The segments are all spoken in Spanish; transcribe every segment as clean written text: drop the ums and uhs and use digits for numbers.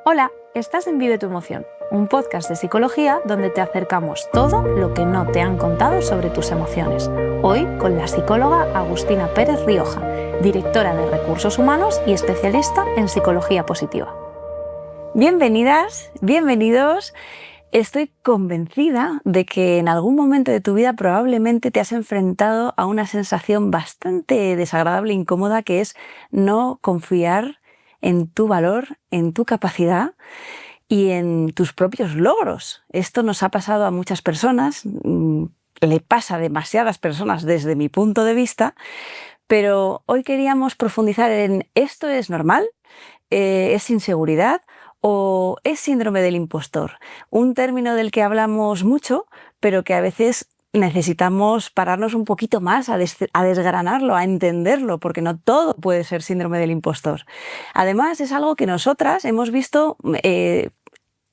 Hola, estás en Vive tu Emoción, un podcast de psicología donde te acercamos todo lo que no te han contado sobre tus emociones. Hoy con la psicóloga Agustina Pérez Rioja, directora de Recursos Humanos y especialista en psicología positiva. Bienvenidas, bienvenidos. Estoy convencida de que en algún momento de tu vida probablemente te has enfrentado a una sensación bastante desagradable e incómoda, que es no confiar en tu valor, en tu capacidad y en tus propios logros. Esto nos ha pasado a muchas personas, le pasa a demasiadas personas desde mi punto de vista, pero hoy queríamos profundizar en ¿esto es normal? ¿Es inseguridad? ¿O es síndrome del impostor? Un término del que hablamos mucho, pero que a veces necesitamos pararnos un poquito más a desgranarlo, a entenderlo, porque no todo puede ser síndrome del impostor. Además, es algo que nosotras hemos visto,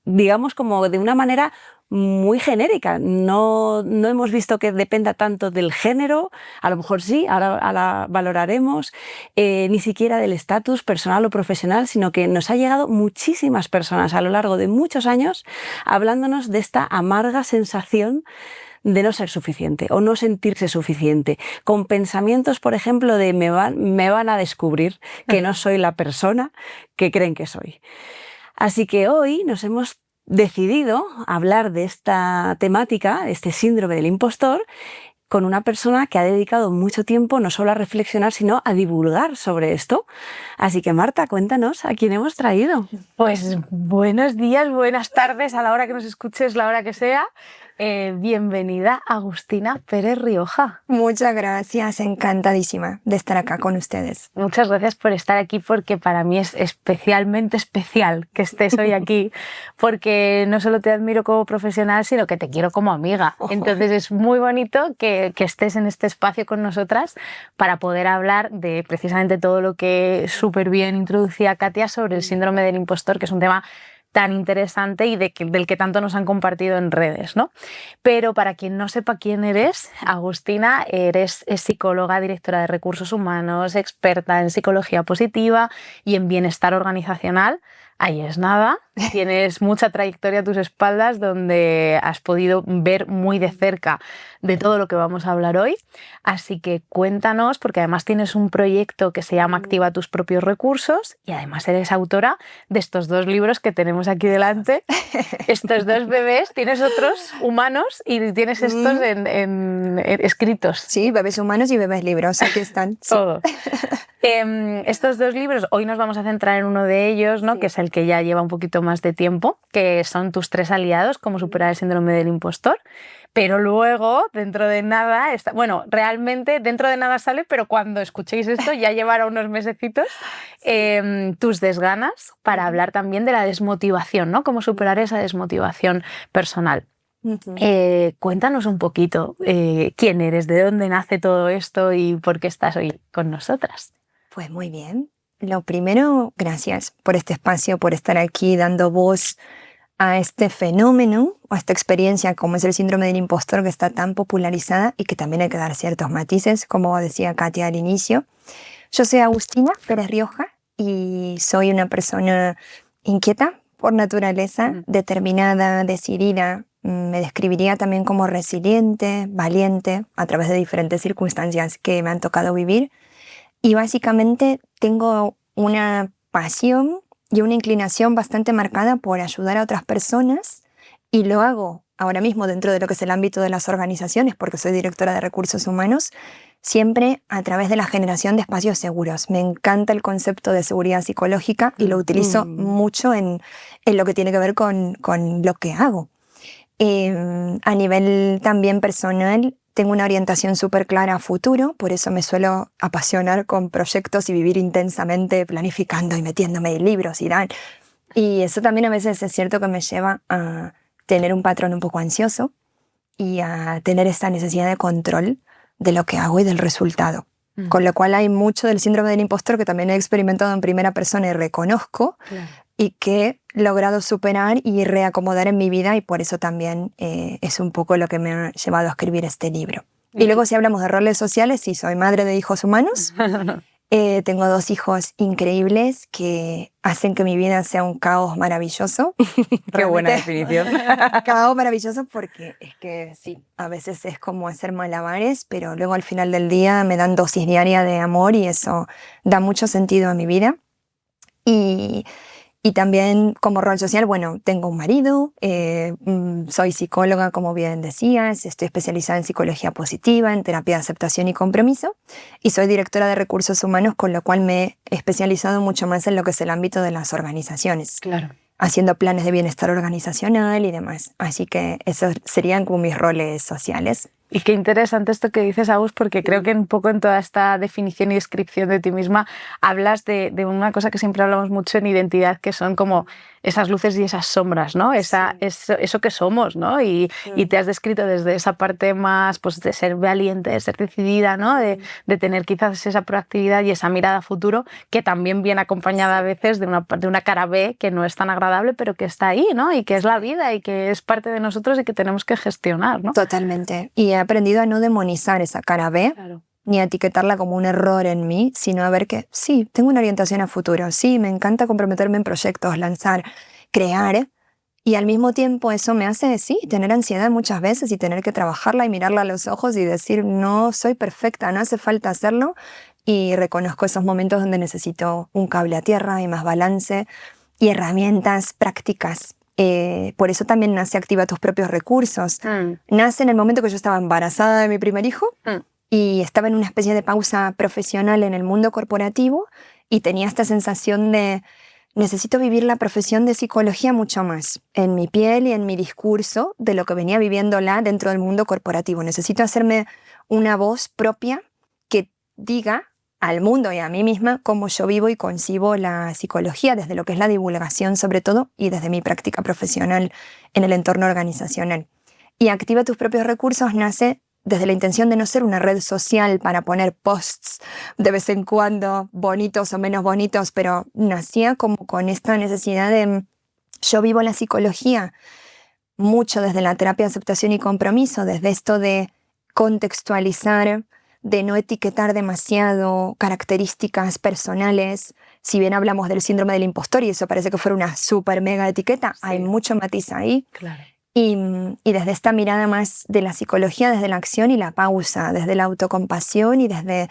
digamos, como de una manera muy genérica. No hemos visto que dependa tanto del género, a lo mejor sí, ahora valoraremos, ni siquiera del estatus personal o profesional, sino que nos ha llegado muchísimas personas a lo largo de muchos años hablándonos de esta amarga sensación de no ser suficiente o no sentirse suficiente, con pensamientos, por ejemplo, de me van a descubrir que no soy la persona que creen que soy. Así que hoy nos hemos decidido hablar de esta temática, este síndrome del impostor, con una persona que ha dedicado mucho tiempo no solo a reflexionar, sino a divulgar sobre esto. Así que Marta, cuéntanos a quién hemos traído. Pues buenos días, buenas tardes, a la hora que nos escuches, la hora que sea. Bienvenida Agustina Pérez Rioja. Muchas gracias, encantadísima de estar acá con ustedes. Muchas gracias por estar aquí, porque para mí es especialmente especial que estés hoy aquí, porque no solo te admiro como profesional, sino que te quiero como amiga. Entonces es muy bonito que estés en este espacio con nosotras para poder hablar de precisamente todo lo que súper bien introducía Katia sobre el síndrome del impostor, que es un tema tan interesante y del que tanto nos han compartido en redes, ¿no? Pero para quien no sepa quién eres, Agustina, es psicóloga, directora de Recursos Humanos, experta en psicología positiva y en bienestar organizacional. Ahí es nada, tienes mucha trayectoria a tus espaldas donde has podido ver muy de cerca de todo lo que vamos a hablar hoy. Así que cuéntanos, porque además tienes un proyecto que se llama Activa tus propios recursos y además eres autora de estos dos libros que tenemos aquí delante. Estos dos bebés, tienes otros humanos y tienes estos en escritos. Sí, bebés humanos y bebés libros, aquí están. Sí. Todo. Estos dos libros, hoy nos vamos a centrar en uno de ellos, ¿no? Sí. Que es el que ya lleva un poquito más de tiempo, que son tus 3 aliados, cómo superar el síndrome del impostor. Pero luego, dentro de nada, bueno, realmente dentro de nada sale, pero cuando escuchéis esto ya llevará unos mesecitos, tus desganas, para hablar también de la desmotivación, ¿no? Cómo superar esa desmotivación personal. Cuéntanos un poquito quién eres, de dónde nace todo esto y por qué estás hoy con nosotras. Pues muy bien. Lo primero, gracias por este espacio, por estar aquí dando voz a este fenómeno, a esta experiencia como es el síndrome del impostor, que está tan popularizada y que también hay que dar ciertos matices, como decía Katia al inicio. Yo soy Agustina Pérez Rioja y soy una persona inquieta por naturaleza, determinada, decidida. Me describiría también como resiliente, valiente, a través de diferentes circunstancias que me han tocado vivir. Y básicamente tengo una pasión y una inclinación bastante marcada por ayudar a otras personas, y lo hago ahora mismo dentro de lo que es el ámbito de las organizaciones, porque soy directora de Recursos Humanos, siempre a través de la generación de espacios seguros. Me encanta el concepto de seguridad psicológica y lo utilizo mucho en lo que tiene que ver con lo que hago. A nivel también personal, tengo una orientación súper clara a futuro, por eso me suelo apasionar con proyectos y vivir intensamente planificando y metiéndome en libros y tal. Y eso también a veces es cierto que me lleva a tener un patrón un poco ansioso y a tener esta necesidad de control de lo que hago y del resultado. Con lo cual hay mucho del síndrome del impostor que también he experimentado en primera persona y reconozco, y que he logrado superar y reacomodar en mi vida, y por eso también es un poco lo que me ha llevado a escribir este libro. Y luego, si hablamos de roles sociales, sí, soy madre de hijos humanos, Tengo 2 hijos increíbles que hacen que mi vida sea un caos maravilloso. Qué buena definición. Caos maravilloso porque es que sí, a veces es como hacer malabares, pero luego al final del día me dan dosis diaria de amor y eso da mucho sentido a mi vida. Y también como rol social, bueno, tengo un marido, soy psicóloga, como bien decías, estoy especializada en psicología positiva, en terapia de aceptación y compromiso, y soy directora de recursos humanos, con lo cual me he especializado mucho más en lo que es el ámbito de las organizaciones, Claro. haciendo planes de bienestar organizacional y demás. Así que esos serían como mis roles sociales. Y qué interesante esto que dices, Agus, porque creo que un poco en toda esta definición y descripción de ti misma hablas de una cosa que siempre hablamos mucho en identidad, que son como esas luces y esas sombras, ¿no? Eso que somos, ¿no? Y te has descrito desde esa parte más, pues, de ser valiente, de ser decidida, ¿no? De tener quizás esa proactividad y esa mirada a futuro, que también viene acompañada a veces de una cara B que no es tan agradable, pero que está ahí, ¿no? Y que es la vida y que es parte de nosotros y que tenemos que gestionar, ¿no? Totalmente. Y he aprendido a no demonizar esa cara B, Claro. ni a etiquetarla como un error en mí, sino a ver que sí, tengo una orientación a futuro, sí, me encanta comprometerme en proyectos, lanzar, crear, y al mismo tiempo eso me hace, sí, tener ansiedad muchas veces y tener que trabajarla y mirarla a los ojos y decir, no soy perfecta, no hace falta hacerlo, y reconozco esos momentos donde necesito un cable a tierra y más balance y herramientas prácticas. Por eso también nace Activa tus propios recursos. Nace en el momento que yo estaba embarazada de mi primer hijo y estaba en una especie de pausa profesional en el mundo corporativo y tenía esta sensación de necesito vivir la profesión de psicología mucho más en mi piel y en mi discurso de lo que venía viviéndola dentro del mundo corporativo. Necesito hacerme una voz propia que diga al mundo y a mí misma cómo yo vivo y concibo la psicología desde lo que es la divulgación sobre todo y desde mi práctica profesional en el entorno organizacional. Y Activa tus propios recursos nace desde la intención de no ser una red social para poner posts de vez en cuando, bonitos o menos bonitos, pero nacía como con esta necesidad de yo vivo la psicología mucho desde la terapia de aceptación y compromiso, desde esto de contextualizar, de no etiquetar demasiado características personales. Si bien hablamos del síndrome del impostor y eso parece que fuera una súper mega etiqueta, hay mucho matiz ahí. Claro. Y desde esta mirada más de la psicología, desde la acción y la pausa, desde la autocompasión y desde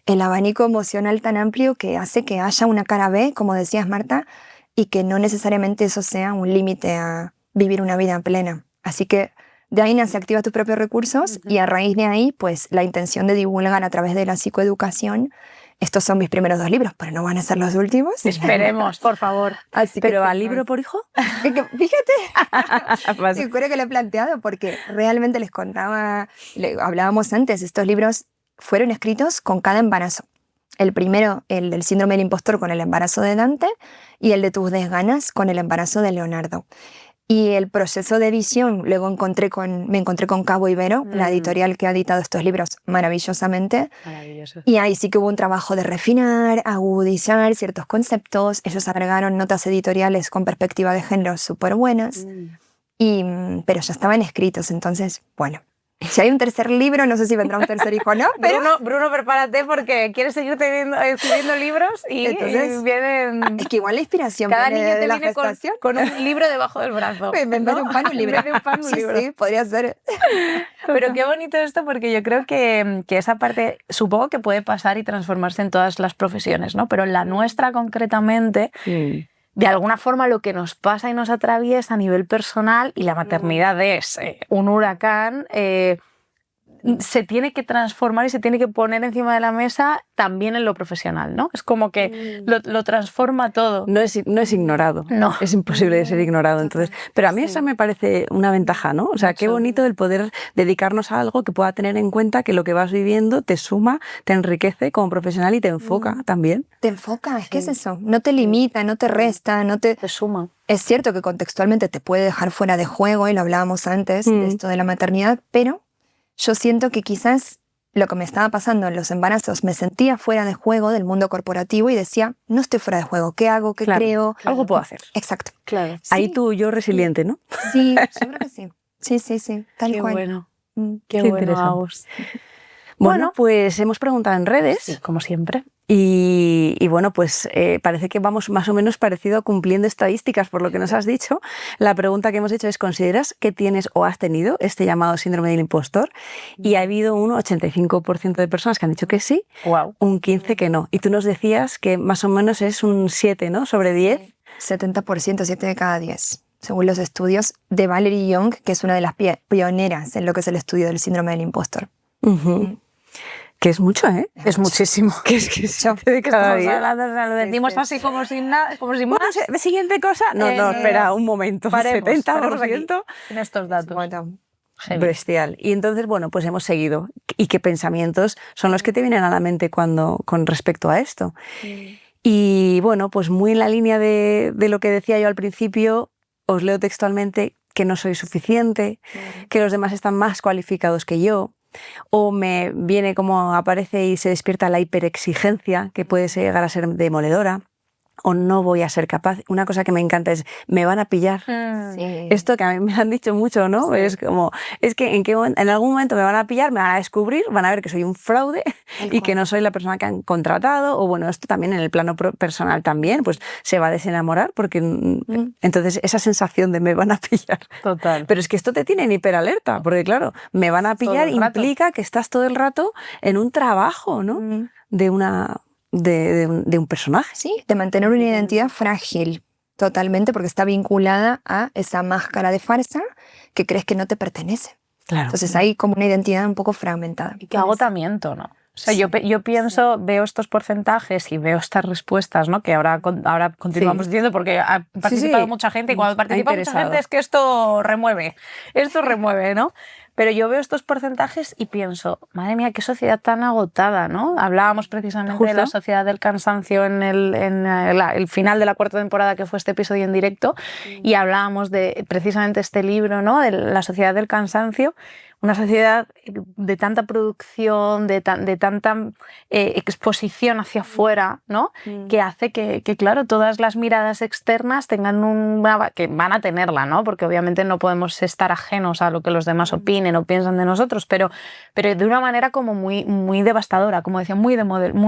el abanico emocional tan amplio que hace que haya una cara B, como decías, Marta, y que no necesariamente eso sea un límite a vivir una vida plena. Así que de ahí nace Activa tus propios recursos y a raíz de ahí, pues la intención de divulgar a través de la psicoeducación. Estos son mis primeros 2 libros, pero no van a ser los últimos. Esperemos, por favor. Así ¿Pero que al libro por hijo? Fíjate, sí, creo que lo he planteado porque realmente les contaba, hablábamos antes, estos libros fueron escritos con cada embarazo. El primero, el del síndrome del impostor con el embarazo de Dante y el de tus desganas con el embarazo de Leonardo. Y el proceso de edición, luego me encontré con Cabo Ibero, la editorial que ha editado estos libros maravillosamente. Maravilloso. Y ahí sí que hubo un trabajo de refinar, agudizar ciertos conceptos. Ellos agregaron notas editoriales con perspectiva de género súper buenas. Pero ya estaban escritos, entonces, bueno. Si hay un tercer libro, no sé si vendrá un tercer hijo o no, pero... Bruno, prepárate porque quieres seguir escribiendo libros y Entonces, vienen... Es que igual la inspiración Cada viene niño te de la viene gestación. con un libro debajo del brazo. En vez de un pan, un libro. En vez de un pan, un libro. Sí, podría ser. Pero qué bonito esto porque yo creo que esa parte supongo que puede pasar y transformarse en todas las profesiones, ¿no? Pero en la nuestra concretamente... De alguna forma lo que nos pasa y nos atraviesa a nivel personal, y la maternidad es un huracán, se tiene que transformar y se tiene que poner encima de la mesa también en lo profesional, ¿no? Es como que lo transforma todo. No es ignorado. No. Es imposible de ser ignorado. Entonces, pero a mí esa me parece una ventaja, ¿no? O sea, qué bonito el poder dedicarnos a algo que pueda tener en cuenta que lo que vas viviendo te suma, te enriquece como profesional y te enfoca también. Te enfoca, es que es eso. No te limita, no te resta, no te... Te suma. Es cierto que contextualmente te puede dejar fuera de juego, y lo hablábamos antes, de esto de la maternidad, pero yo siento que quizás lo que me estaba pasando en los embarazos, me sentía fuera de juego del mundo corporativo y decía, no estoy fuera de juego, ¿qué hago? ¿Qué creo? Algo puedo hacer. Exacto. Claro. Sí. Ahí tú, yo resiliente, ¿no? Sí, yo creo que sí. Sí, tal Qué cual. bueno. Mm. Qué Qué bueno, interesante. Agus. Bueno, pues hemos preguntado en redes. Sí, como siempre. Y bueno, pues parece que vamos más o menos parecido cumpliendo estadísticas por lo que nos has dicho. La pregunta que hemos hecho es, ¿consideras que tienes o has tenido este llamado síndrome del impostor? Y ha habido un 85% de personas que han dicho que sí, Wow. un 15% que no. Y tú nos decías que más o menos es un 7, ¿no? Sobre 10. 70%, 7 de cada 10, según los estudios de Valerie Young, que es una de las pioneras en lo que es el estudio del síndrome del impostor. Que es mucho, ¿eh? Es muchísimo. Que es que 7 de cada 10. Hablando, o sea, lo decimos sí. así como sin nada, como sin más. Bueno, siguiente cosa. No, espera, un momento. Paremos 70% en estos datos. Bueno, Heavy. bestial. Y entonces, bueno, pues hemos seguido. ¿Y qué pensamientos son los que te vienen a la mente con respecto a esto? Y bueno, pues muy en la línea de lo que decía yo al principio, os leo textualmente que no soy suficiente, que los demás están más cualificados que yo, o me viene como aparece y se despierta la hiperexigencia, que puede llegar a ser demoledora, o no voy a ser capaz. Una cosa que me encanta es, me van a pillar. sí. Esto que a mí me han dicho mucho, ¿no? Sí. Es como, es que en algún momento me van a pillar, me van a descubrir, van a ver que soy un fraude y que no soy la persona que han contratado, o bueno, esto también en el plano personal también, pues se va a desenamorar porque entonces esa sensación de me van a pillar. Total. Pero es que esto te tiene en hiperalerta, porque claro, me van a pillar el rato. implica que estás todo el rato en un trabajo, ¿no? De un personaje. Sí, de mantener una identidad frágil, totalmente, porque está vinculada a esa máscara de farsa que crees que no te pertenece. Claro. Entonces hay como una identidad un poco fragmentada. Qué agotamiento, ¿no? O sea, yo pienso, veo estos porcentajes y veo estas respuestas, ¿no? Que ahora continuamos diciendo porque ha participado mucha gente y cuando participa mucha gente es que esto remueve, ¿no? Pero yo veo estos porcentajes y pienso, madre mía, qué sociedad tan agotada, ¿no? Hablábamos precisamente de la sociedad del cansancio en el final de la cuarta temporada, que fue este episodio en directo, y hablábamos de precisamente este libro, ¿no? De la sociedad del cansancio. Una sociedad de tanta producción, de tanta exposición hacia afuera, ¿no? Que hace que, claro, todas las miradas externas tengan que van a tenerla, ¿no? Porque obviamente no podemos estar ajenos a lo que los demás opinen o piensan de nosotros, pero de una manera como muy, muy devastadora, como decía, muy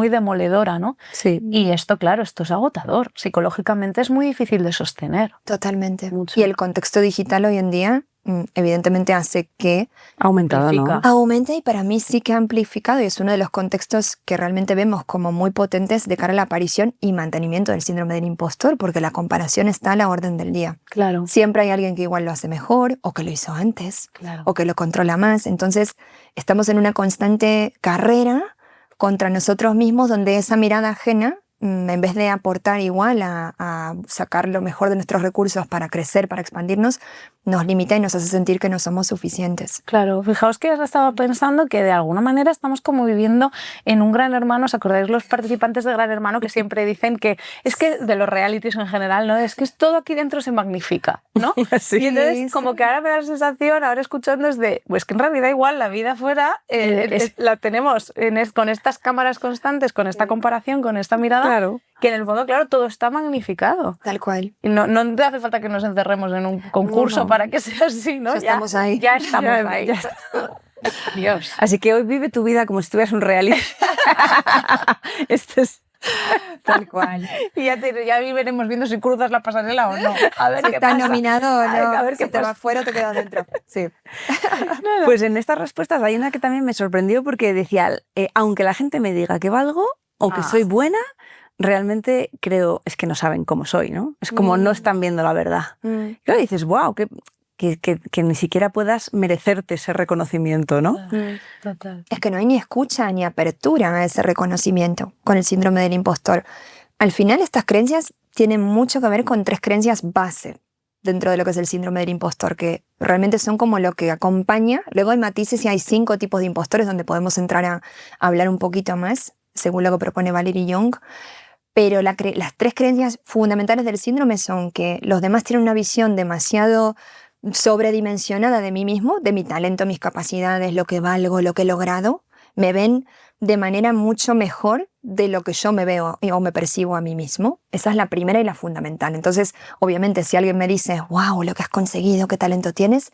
demoledora, ¿no? Sí. Y esto, claro, esto es agotador. Psicológicamente es muy difícil de sostener. Totalmente. Mucho. Y el contexto digital hoy en día evidentemente hace que Ha aumentado, ¿no? aumente, y para mí sí que ha amplificado, y es uno de los contextos que realmente vemos como muy potentes de cara a la aparición y mantenimiento del síndrome del impostor, porque la comparación está a la orden del día. Claro. Siempre hay alguien que igual lo hace mejor, o que lo hizo antes, Claro. o que lo controla más. Entonces estamos en una constante carrera contra nosotros mismos, donde esa mirada ajena, en vez de aportar igual a sacar lo mejor de nuestros recursos para crecer, para expandirnos, nos limita y nos hace sentir que no somos suficientes. Claro, fijaos que ahora estaba pensando que de alguna manera estamos como viviendo en un Gran Hermano. ¿Os acordáis los participantes de Gran Hermano que siempre dicen que es que de los realities en general, ¿no? Es que todo aquí dentro se magnifica, ¿no? Sí. Y entonces como que ahora me da la sensación, ahora escuchando, es de, pues que en realidad igual la vida fuera la tenemos con estas cámaras constantes, con esta comparación, con esta mirada, Claro. que en el fondo, claro, todo está magnificado. Tal cual. Y no te hace falta que nos encerremos en un concurso para que sea así, ¿no? Ya estamos ahí. Ya estamos ahí. Ya está. Dios. Así que hoy vive tu vida como si tuvieras un reality. Esto es Tal cual. Y ya veremos viendo si cruzas la pasarela o no. A ver Si qué estás pasa. nominado o no, A ver qué si te pasa. vas fuera o te quedas dentro. Sí. Pues en estas respuestas hay una que también me sorprendió porque decía, aunque la gente me diga que valgo o que soy buena, realmente creo, es que no saben cómo soy, ¿no? Es como no están viendo la verdad. Claro, dices, wow, que ni siquiera puedas merecerte ese reconocimiento, ¿no? Total. Es que no hay ni escucha ni apertura a ese reconocimiento con el síndrome del impostor. Al final, estas creencias tienen mucho que ver con 3 creencias base dentro de lo que es el síndrome del impostor, que realmente son como lo que acompaña. Luego hay matices y hay 5 tipos de impostores donde podemos entrar a hablar un poquito más, según lo que propone Valerie Young. Pero las 3 creencias fundamentales del síndrome son que los demás tienen una visión demasiado sobredimensionada de mí mismo, de mi talento, mis capacidades, lo que valgo, lo que he logrado. Me ven de manera mucho mejor de lo que yo me veo o me percibo a mí mismo. Esa es la primera y la fundamental. Entonces, obviamente, si alguien me dice, wow, lo que has conseguido, qué talento tienes,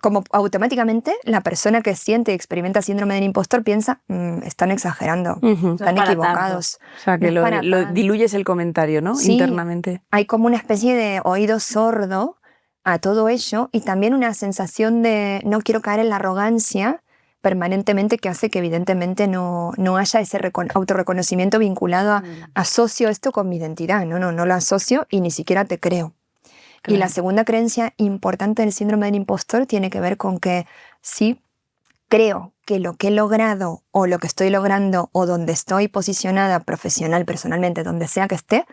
como automáticamente la persona que siente y experimenta síndrome del impostor piensa, están exagerando, están equivocados. O sea, que lo diluyes el comentario, ¿no? Sí, internamente. hay como una especie de oído sordo a todo ello y también una sensación de no quiero caer en la arrogancia permanentemente que hace que evidentemente no haya ese autorreconocimiento vinculado a asocio esto con mi identidad, no lo asocio y ni siquiera te creo. Claro. Y la segunda creencia importante del síndrome del impostor tiene que ver con que sí creo que lo que he logrado o lo que estoy logrando o donde estoy posicionada profesional, personalmente, donde sea que esté,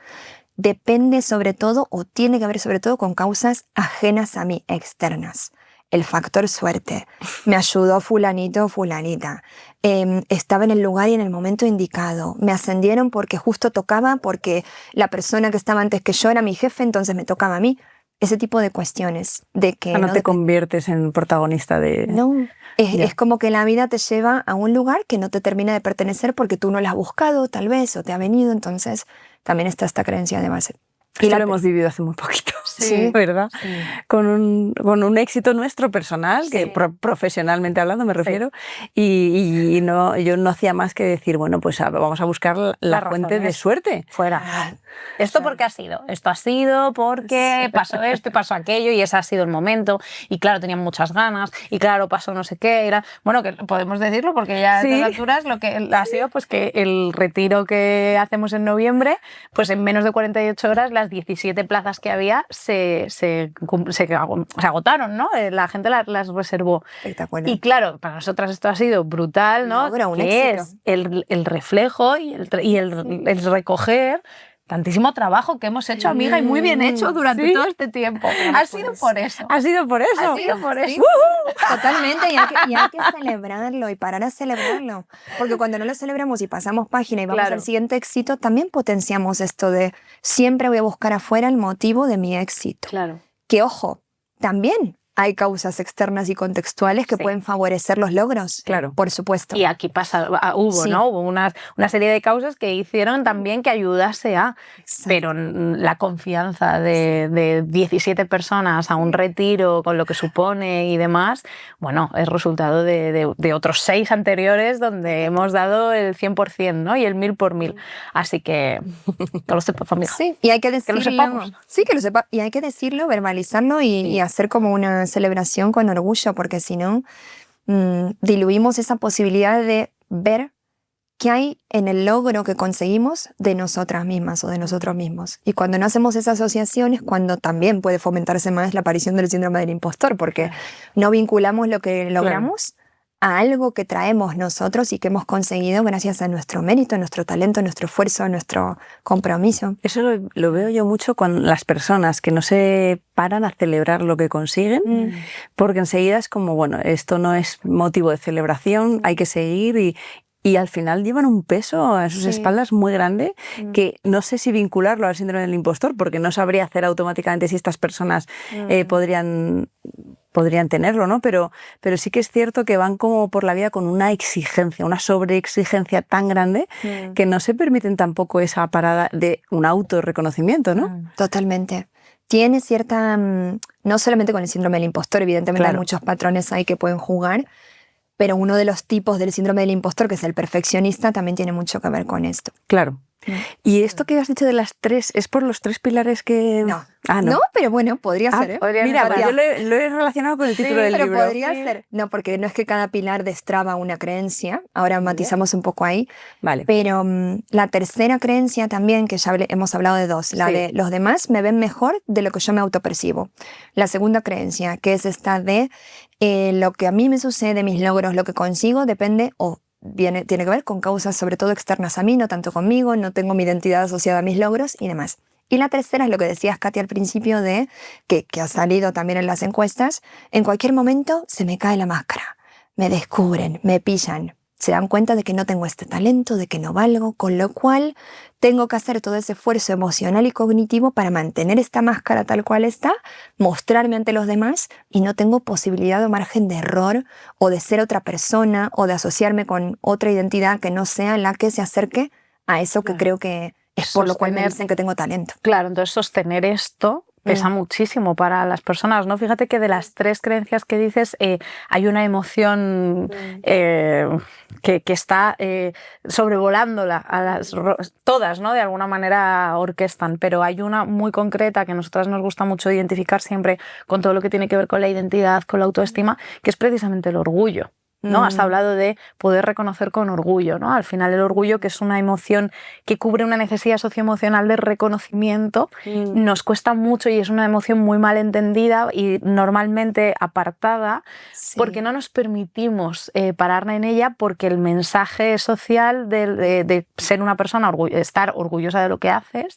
depende sobre todo o tiene que ver sobre todo con causas ajenas a mí, externas. El factor suerte. Me ayudó fulanito o fulanita. Estaba en el lugar y en el momento indicado. Me ascendieron porque justo tocaba, porque la persona que estaba antes que yo era mi jefe, entonces me tocaba a mí. Ese tipo de cuestiones. De que no te conviertes en protagonista de... No, es como que la vida te lleva a un lugar que no te termina de pertenecer porque tú no lo has buscado, tal vez, o te ha venido. Entonces también está esta creencia de base. Esto lo hemos vivido hace muy poquito, sí, ¿verdad? Sí. Con un éxito nuestro personal, que profesionalmente hablando me refiero, y no, yo no hacía más que decir, bueno, pues vamos a buscar la fuente de suerte. Fuera. ¿Esto por qué ha sido? Esto ha sido porque pasó esto y pasó aquello y ese ha sido el momento. Y claro, tenían muchas ganas y claro, pasó no sé qué. Era, bueno, que podemos decirlo porque ya a estas alturas lo que ha sido pues que el retiro que hacemos en noviembre, pues en menos de 48 horas las 17 plazas que había se agotaron, ¿no? La gente las reservó. Espectacular. Y claro, para nosotras esto ha sido brutal, ¿no? Que es el reflejo y el recoger tantísimo trabajo que hemos hecho, amiga, y muy bien hecho durante todo este tiempo. Ha sido por eso. Ha sido por eso. Ha sido por eso. Sí. Totalmente, y hay que celebrarlo y parar a celebrarlo. Porque cuando no lo celebramos y pasamos página y vamos al siguiente éxito, también potenciamos esto de siempre voy a buscar afuera el motivo de mi éxito. Claro. Que, ojo, también hay causas externas y contextuales que pueden favorecer los logros. Claro. Por supuesto. Y aquí hubo, ¿no? Hubo una serie de causas que hicieron también que ayudase a... Exacto. Pero la confianza de 17 personas a un retiro con lo que supone y demás, bueno, es resultado de otros 6 anteriores donde hemos dado el 100%, ¿no? Y el 1000 por 1000. Así que que lo sepas, amiga. Sí, y hay que decirlo. Que lo sepamos. Sí, que lo sepa. Y hay que decirlo, verbalizarlo y hacer como una celebración con orgullo, porque si no, diluimos esa posibilidad de ver qué hay en el logro que conseguimos de nosotras mismas o de nosotros mismos. Y cuando no hacemos esa asociación es cuando también puede fomentarse más la aparición del síndrome del impostor, porque no vinculamos lo que logramos a algo que traemos nosotros y que hemos conseguido gracias a nuestro mérito, nuestro talento, nuestro esfuerzo, nuestro compromiso. Eso lo veo yo mucho con las personas que no se paran a celebrar lo que consiguen, porque enseguida es como, bueno, esto no es motivo de celebración, hay que seguir y al final llevan un peso a sus espaldas muy grande que no sé si vincularlo al síndrome del impostor, porque no sabría hacer automáticamente si estas personas podrían tenerlo, ¿no? Pero sí que es cierto que van como por la vida con una exigencia, una sobreexigencia tan grande que no se permiten tampoco esa parada de un autorreconocimiento, ¿no? Totalmente. Tiene cierta, no solamente con el síndrome del impostor, evidentemente hay muchos patrones ahí que pueden jugar, pero uno de los tipos del síndrome del impostor, que es el perfeccionista, también tiene mucho que ver con esto. Claro. ¿Y esto que has dicho de las 3, es por los 3 pilares que...? No. Ah, no. No, pero bueno, podría ser. Mira, yo lo he relacionado con el título del libro. Pero podría ser. No, porque no es que cada pilar destraba una creencia. Ahora matizamos un poco ahí. Vale. Pero la tercera creencia también, que ya hemos hablado de 2, la de los demás me ven mejor de lo que yo me autopercibo. La segunda creencia, que es esta de lo que a mí me sucede, mis logros, lo que consigo, depende tiene que ver con causas sobre todo externas a mí, no tanto conmigo, no tengo mi identidad asociada a mis logros y demás. Y la tercera es lo que decías, Katy, al principio, de que ha salido también en las encuestas, en cualquier momento se me cae la máscara, me descubren, me pillan, se dan cuenta de que no tengo este talento, de que no valgo, con lo cual tengo que hacer todo ese esfuerzo emocional y cognitivo para mantener esta máscara tal cual está, mostrarme ante los demás y no tengo posibilidad o margen de error o de ser otra persona o de asociarme con otra identidad que no sea la que se acerque a eso que creo que es por lo cual me dicen que tengo talento. Claro, entonces sostener esto pesa muchísimo para las personas, ¿no? Fíjate que de las 3 creencias que dices, hay una emoción que está sobrevolándola a todas, ¿no? De alguna manera orquestan, pero hay una muy concreta que a nosotras nos gusta mucho identificar siempre con todo lo que tiene que ver con la identidad, con la autoestima, que es precisamente el orgullo, ¿no? Has hablado de poder reconocer con orgullo, ¿no? Al final el orgullo, que es una emoción que cubre una necesidad socioemocional de reconocimiento, nos cuesta mucho y es una emoción muy mal entendida y normalmente apartada, porque no nos permitimos parar en ella, porque el mensaje social de ser una persona, estar orgullosa de lo que haces,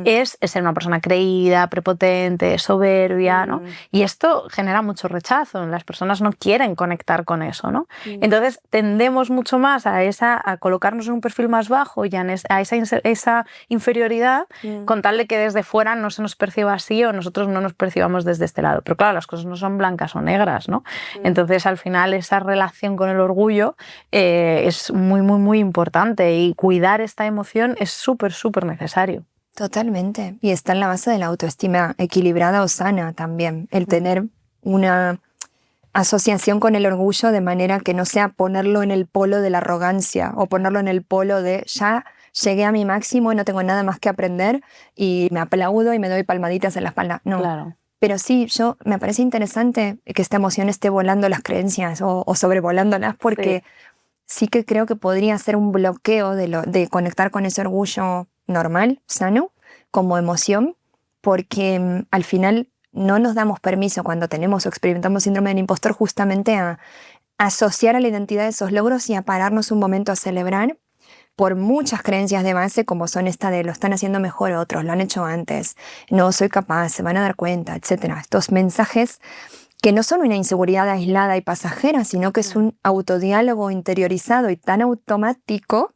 es ser una persona creída, prepotente, soberbia, ¿no? Y esto genera mucho rechazo, las personas no quieren conectar con eso, ¿no? Entonces tendemos mucho más a colocarnos en un perfil más bajo y a esa inferioridad, con tal de que desde fuera no se nos perciba así o nosotros no nos percibamos desde este lado. Pero claro, las cosas no son blancas o negras, ¿no? Entonces al final esa relación con el orgullo es muy, muy, muy importante, y cuidar esta emoción es súper, súper necesario. Totalmente. Y está en la base de la autoestima equilibrada o sana también, el tener una asociación con el orgullo de manera que no sea ponerlo en el polo de la arrogancia o ponerlo en el polo de ya llegué a mi máximo y no tengo nada más que aprender y me aplaudo y me doy palmaditas en la espalda. No. Claro. Pero sí, me parece interesante que esta emoción esté volando las creencias o sobrevolándolas, porque sí que creo que podría ser un bloqueo de conectar con ese orgullo normal, sano, como emoción, porque al final no nos damos permiso cuando tenemos o experimentamos síndrome del impostor justamente a asociar a la identidad de esos logros y a pararnos un momento a celebrar por muchas creencias de base, como son esta de lo están haciendo mejor otros, lo han hecho antes, no soy capaz, se van a dar cuenta, etc. Estos mensajes que no son una inseguridad aislada y pasajera, sino que es un autodiálogo interiorizado y tan automático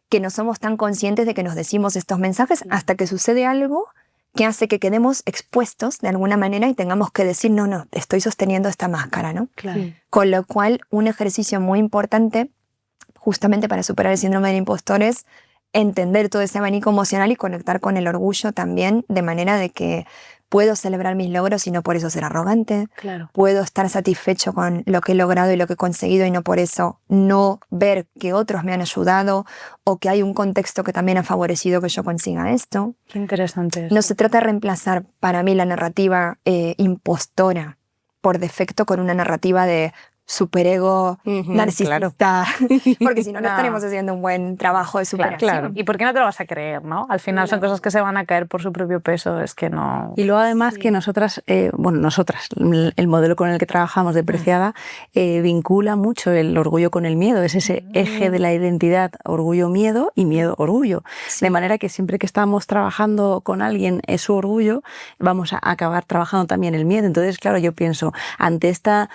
que no somos tan conscientes de que nos decimos estos mensajes hasta que sucede algo que hace que quedemos expuestos de alguna manera y tengamos que decir, no, estoy sosteniendo esta máscara, ¿no? Claro. Con lo cual, un ejercicio muy importante, justamente para superar el síndrome del impostor, es entender todo ese abanico emocional y conectar con el orgullo también, de manera de que puedo celebrar mis logros y no por eso ser arrogante. Claro. Puedo estar satisfecho con lo que he logrado y lo que he conseguido y no por eso no ver que otros me han ayudado o que hay un contexto que también ha favorecido que yo consiga esto. Qué interesante eso. No se trata de reemplazar para mí la narrativa impostora por defecto con una narrativa de superego narcisista, claro. Porque si no, no estaremos haciendo un buen trabajo de superación. Claro. ¿Y por qué no te lo vas a creer, no? Al final son cosas que se van a caer por su propio peso, es que no... Y luego además que nosotras, el modelo con el que trabajamos de Preciada vincula mucho el orgullo con el miedo, es ese eje de la identidad, orgullo-miedo y miedo-orgullo. De manera que siempre que estamos trabajando con alguien es su orgullo, vamos a acabar trabajando también el miedo. Entonces, claro, yo pienso, ante esta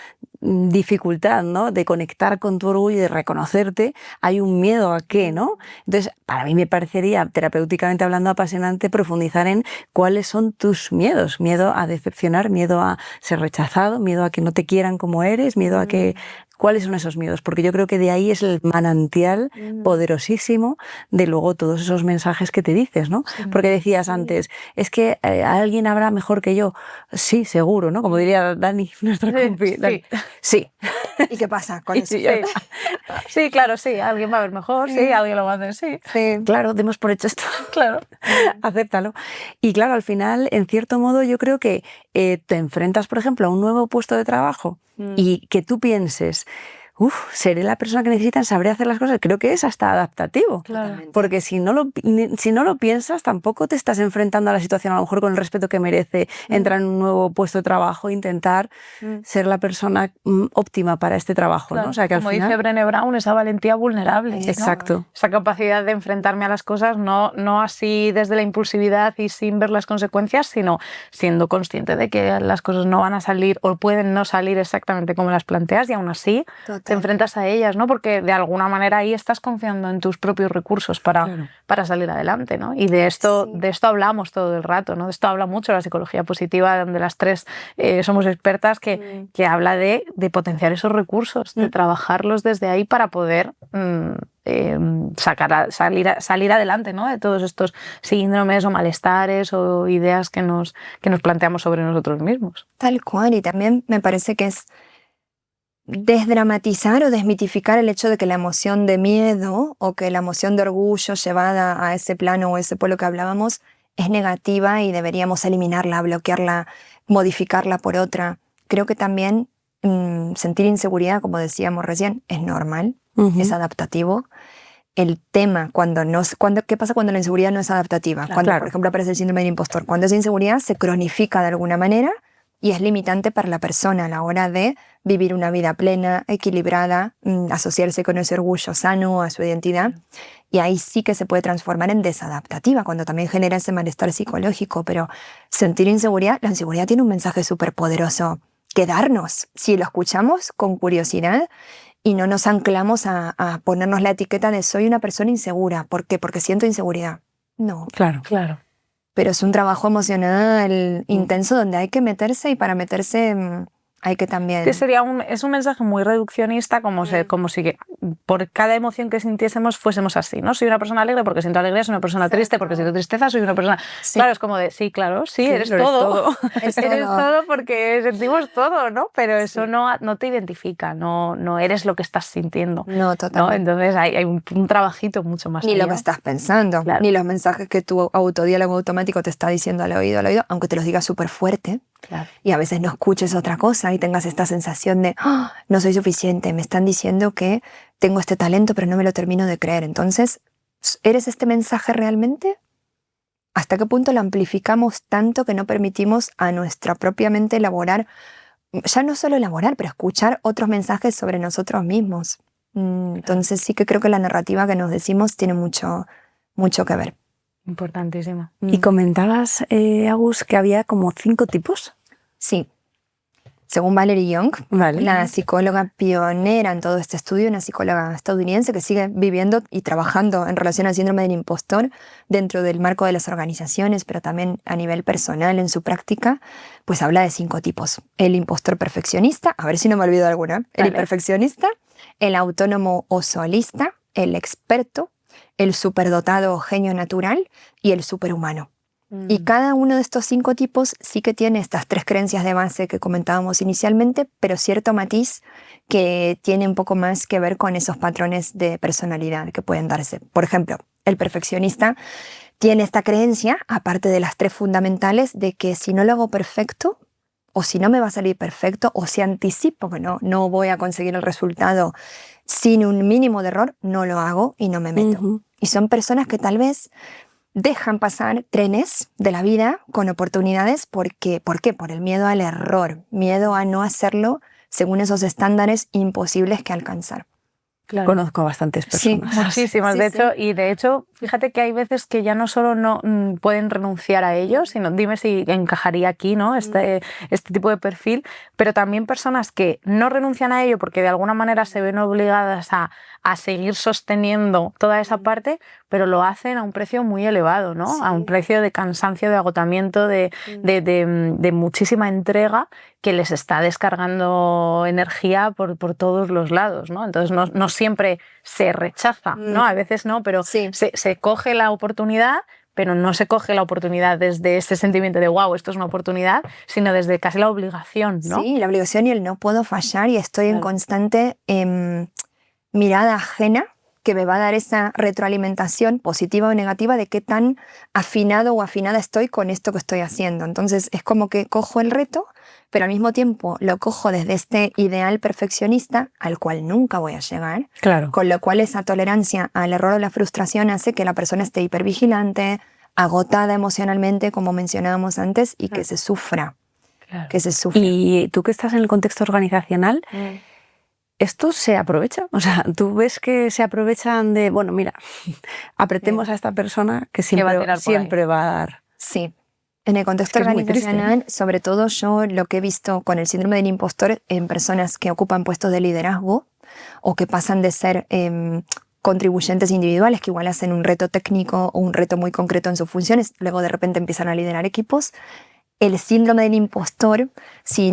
dificultad, ¿no?, de conectar con tu orgullo y de reconocerte, hay un miedo a qué, ¿no? Entonces, para mí me parecería, terapéuticamente hablando, apasionante profundizar en cuáles son tus miedos. Miedo a decepcionar, miedo a ser rechazado, miedo a que no te quieran como eres, miedo a que... ¿Cuáles son esos miedos? Porque yo creo que de ahí es el manantial poderosísimo de luego todos esos mensajes que te dices, ¿no? Porque decías antes, es que alguien habrá mejor que yo. Sí, seguro, ¿no? Como diría Dani, nuestra compi. Sí. ¿Y qué pasa con eso? Sí, claro, sí. Alguien va a ver mejor, sí, alguien lo va a hacer, sí. Claro, demos por hecho esto. Claro. Acéptalo. Y claro, al final, en cierto modo, yo creo que te enfrentas, por ejemplo, a un nuevo puesto de trabajo y que tú pienses, seré la persona que necesitan, sabré hacer las cosas, creo que es hasta adaptativo. Claro. Porque si no lo piensas, tampoco te estás enfrentando a la situación a lo mejor con el respeto que merece entrar en un nuevo puesto de trabajo, intentar ser la persona óptima para este trabajo. Claro. ¿no? O sea, que como al final... dice Brené Brown, esa valentía vulnerable. Exacto. ¿no? Esa capacidad de enfrentarme a las cosas, no así desde la impulsividad y sin ver las consecuencias, sino siendo consciente de que las cosas no van a salir o pueden no salir exactamente como las planteas y aún así te enfrentas a ellas, ¿no? Porque de alguna manera ahí estás confiando en tus propios recursos para salir adelante, ¿no? Y de esto hablamos todo el rato, ¿no? De esto habla mucho la psicología positiva, donde las tres somos expertas, que habla de potenciar esos recursos, de trabajarlos desde ahí para poder salir adelante, ¿no? De todos estos síndromes o malestares o ideas que nos planteamos sobre nosotros mismos. Tal cual, y también me parece que es desdramatizar o desmitificar el hecho de que la emoción de miedo o que la emoción de orgullo llevada a ese plano o ese polo que hablábamos es negativa y deberíamos eliminarla, bloquearla, modificarla por otra. Creo que también sentir inseguridad, como decíamos recién, es normal, es adaptativo. El tema, ¿qué pasa cuando la inseguridad no es adaptativa? Cuando, por ejemplo, aparece el síndrome del impostor. Cuando esa inseguridad se cronifica de alguna manera y es limitante para la persona a la hora de vivir una vida plena, equilibrada, asociarse con ese orgullo sano a su identidad. Y ahí sí que se puede transformar en desadaptativa, cuando también genera ese malestar psicológico. Pero sentir inseguridad, la inseguridad tiene un mensaje súper poderoso que darnos, si lo escuchamos con curiosidad y no nos anclamos a ponernos la etiqueta de soy una persona insegura. ¿Por qué? Porque siento inseguridad. No. Claro. Pero es un trabajo emocional intenso donde hay que meterse, y para meterse hay que también... Es un mensaje muy reduccionista, como si que por cada emoción que sintiésemos fuésemos así, ¿no? Soy una persona alegre porque siento alegría, soy una persona triste porque siento tristeza, soy una persona... Sí. Claro, es como de, eres todo. Es eres todo. todo porque sentimos todo, ¿no? Pero eso no te identifica, no eres lo que estás sintiendo. No, totalmente. ¿no? Entonces hay un trabajito mucho más Ni allá. lo que estás pensando, ni los mensajes que tu autodiálogo automático te está diciendo al oído, aunque te los diga súper fuerte. Claro. Y a veces no escuches otra cosa y tengas esta sensación de no soy suficiente, me están diciendo que tengo este talento pero no me lo termino de creer. Entonces, ¿eres este mensaje realmente? ¿Hasta qué punto lo amplificamos tanto que no permitimos a nuestra propia mente elaborar, ya no solo elaborar, pero escuchar otros mensajes sobre nosotros mismos? Entonces sí que creo que la narrativa que nos decimos tiene mucho que ver. Importantísimo. Y comentabas, Agus, que había como 5 tipos. Sí. Según Valerie Young, la psicóloga pionera en todo este estudio, una psicóloga estadounidense que sigue viviendo y trabajando en relación al síndrome del impostor dentro del marco de las organizaciones, pero también a nivel personal en su práctica, pues habla de 5 tipos. El impostor perfeccionista, a ver si no me olvido de alguna, el hiperfeccionista, el autónomo o solista, el experto, el superdotado o genio natural y el superhumano. Y cada uno de estos 5 tipos sí que tiene estas 3 creencias de base que comentábamos inicialmente, pero cierto matiz que tiene un poco más que ver con esos patrones de personalidad que pueden darse. Por ejemplo, el perfeccionista tiene esta creencia, aparte de las 3 fundamentales, de que si no lo hago perfecto, o si no me va a salir perfecto, o si anticipo que no voy a conseguir el resultado sin un mínimo de error, no lo hago y no me meto. Y son personas que tal vez dejan pasar trenes de la vida con oportunidades porque, ¿por qué? Por el miedo al error, miedo a no hacerlo según esos estándares imposibles que alcanzar. Claro. Conozco bastantes personas. Sí, muchísimas, de hecho, fíjate que hay veces que ya no solo no pueden renunciar a ellos, sino dime si encajaría aquí, ¿no? Este tipo de perfil, pero también personas que no renuncian a ello porque de alguna manera se ven obligadas a seguir sosteniendo toda esa parte, pero lo hacen a un precio muy elevado, ¿no? Sí. A un precio de cansancio, de agotamiento, de muchísima entrega que les está descargando energía por todos los lados, ¿no? Entonces no siempre se rechaza, ¿no? A veces no, pero se coge la oportunidad, pero no se coge la oportunidad desde ese sentimiento de wow, esto es una oportunidad, sino desde casi la obligación, ¿no? Sí, la obligación y el no puedo fallar y estoy en constante mirada ajena que me va a dar esa retroalimentación positiva o negativa de qué tan afinado o afinada estoy con esto que estoy haciendo. Entonces es como que cojo el reto, pero al mismo tiempo lo cojo desde este ideal perfeccionista al cual nunca voy a llegar, con lo cual esa tolerancia al error o la frustración hace que la persona esté hipervigilante, agotada emocionalmente, como mencionábamos antes, y que se sufra. Que se sufra. Y tú que estás en el contexto organizacional, ¿esto se aprovecha? O sea, ¿tú ves que se aprovechan de, bueno, mira, apretemos a esta persona que siempre va a dar? Sí. En el contexto organizacional, sobre todo yo lo que he visto con el síndrome del impostor en personas que ocupan puestos de liderazgo, o que pasan de ser contribuyentes individuales que igual hacen un reto técnico o un reto muy concreto en sus funciones, luego de repente empiezan a liderar equipos. El síndrome del impostor, si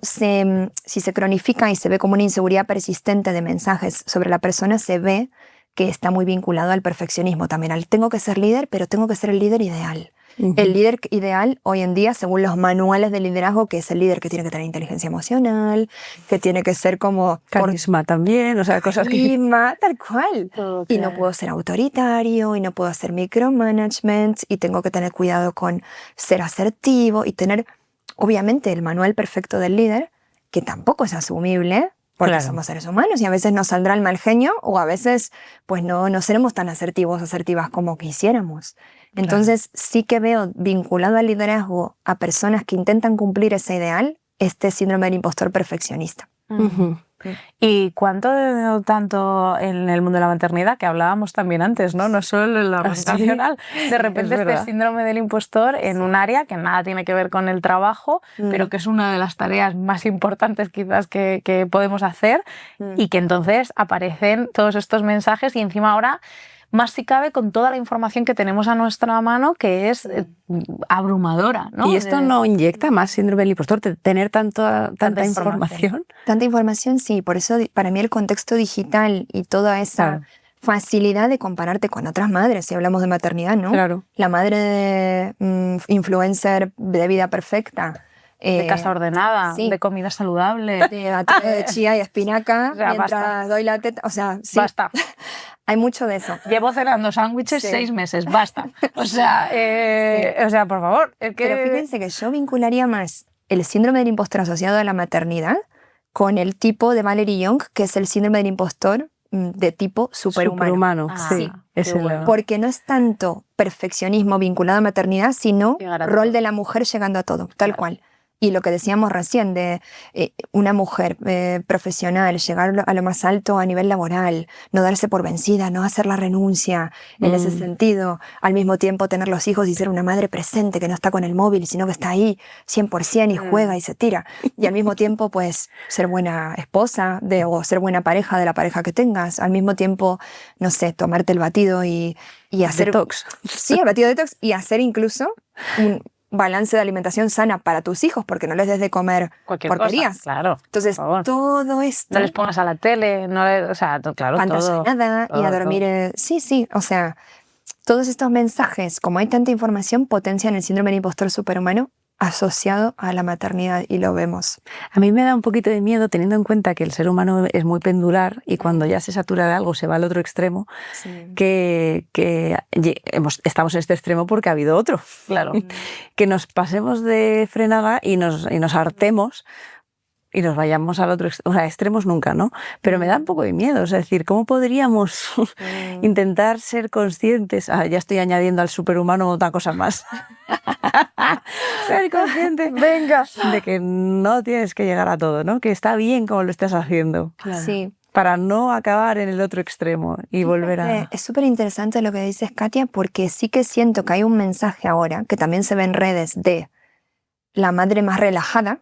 se cronifica y se ve como una inseguridad persistente de mensajes sobre la persona, se ve que está muy vinculado al perfeccionismo también, al tengo que ser líder, pero tengo que ser el líder ideal. El líder ideal hoy en día, según los manuales de liderazgo, que es el líder que tiene que tener inteligencia emocional, que tiene que ser como... Carisma también, o sea, cosas que... Carisma, tal cual. Todo, Y claro. no puedo ser autoritario, y no puedo hacer micromanagement, y tengo que tener cuidado con ser asertivo, y tener, obviamente, el manual perfecto del líder, que tampoco es asumible, porque Claro. somos seres humanos, y a veces nos saldrá el mal genio, o a veces pues no seremos tan asertivos, asertivas como quisiéramos. Entonces sí que veo vinculado al liderazgo a personas que intentan cumplir ese ideal, este síndrome del impostor perfeccionista. Ujú. ¿Y cuánto tanto en el mundo de la maternidad, que hablábamos también antes, no solo en la organizacional, de repente es este verdad. síndrome del impostor en un área que nada tiene que ver con el trabajo, pero que es una de las tareas más importantes quizás que podemos hacer, y que entonces aparecen todos estos mensajes y encima ahora más si cabe con toda la información que tenemos a nuestra mano, que es abrumadora, ¿no? ¿Y esto no inyecta más síndrome del impostor, tener tanta información? Tanta información, sí. Por eso para mí el contexto digital y toda esa Claro. facilidad de compararte con otras madres, si hablamos de maternidad, ¿no? Claro. La madre de influencer de vida perfecta. De casa ordenada, sí. de comida saludable. De batido de chía y espinaca, O sea, mientras basta. doy la teta. O sea, sí, Basta. hay mucho de eso. Llevo cenando sándwiches Sí. 6 meses, basta. O sea, o sea, por favor. Es que... Pero fíjense que yo vincularía más el síndrome del impostor asociado a la maternidad con el tipo de Valerie Young, que es el síndrome del impostor de tipo superhumano. Superhumano, Ah, sí. sí, Ese qué lo- bueno. Porque no es tanto perfeccionismo vinculado a maternidad, sino Llegar a rol todo. de la mujer llegando a todo, tal Claro. cual. Y lo que decíamos recién de una mujer profesional, llegar a lo más alto a nivel laboral, no darse por vencida, no hacer la renuncia en ese sentido, al mismo tiempo tener los hijos y ser una madre presente que no está con el móvil, sino que está ahí 100% y juega y se tira. Y al mismo tiempo, pues, ser buena esposa o ser buena pareja de la pareja que tengas. Al mismo tiempo, no sé, tomarte el batido y hacer... Detox. Sí, el batido detox y hacer incluso un balance de alimentación sana para tus hijos, porque no les des de comer Cualquier porquerías. cosa, claro. Entonces, por favor. todo esto, No les pongas a la tele, o sea, claro, pantalla todo. nada y a todo, dormir. Sí, o sea, todos estos mensajes, como hay tanta información, potencian el síndrome del impostor superhumano asociado a la maternidad y lo vemos. A mí me da un poquito de miedo teniendo en cuenta que el ser humano es muy pendular y cuando ya se satura de algo se va al otro extremo, que estamos en este extremo porque ha habido otro. Claro. Que nos pasemos de frenada y nos hartemos y nos vayamos al otro extremo. O sea, extremos nunca, ¿no? Pero me da un poco de miedo. Es decir, ¿cómo podríamos intentar ser conscientes? Ya estoy añadiendo al superhumano otra cosa más. Ser consciente. Venga. De que no tienes que llegar a todo, ¿no? Que está bien como lo estás haciendo. Sí. Para no acabar en el otro extremo y volver a... Es súper interesante lo que dices, Katia, porque sí que siento que hay un mensaje ahora, que también se ve en redes, de la madre más relajada,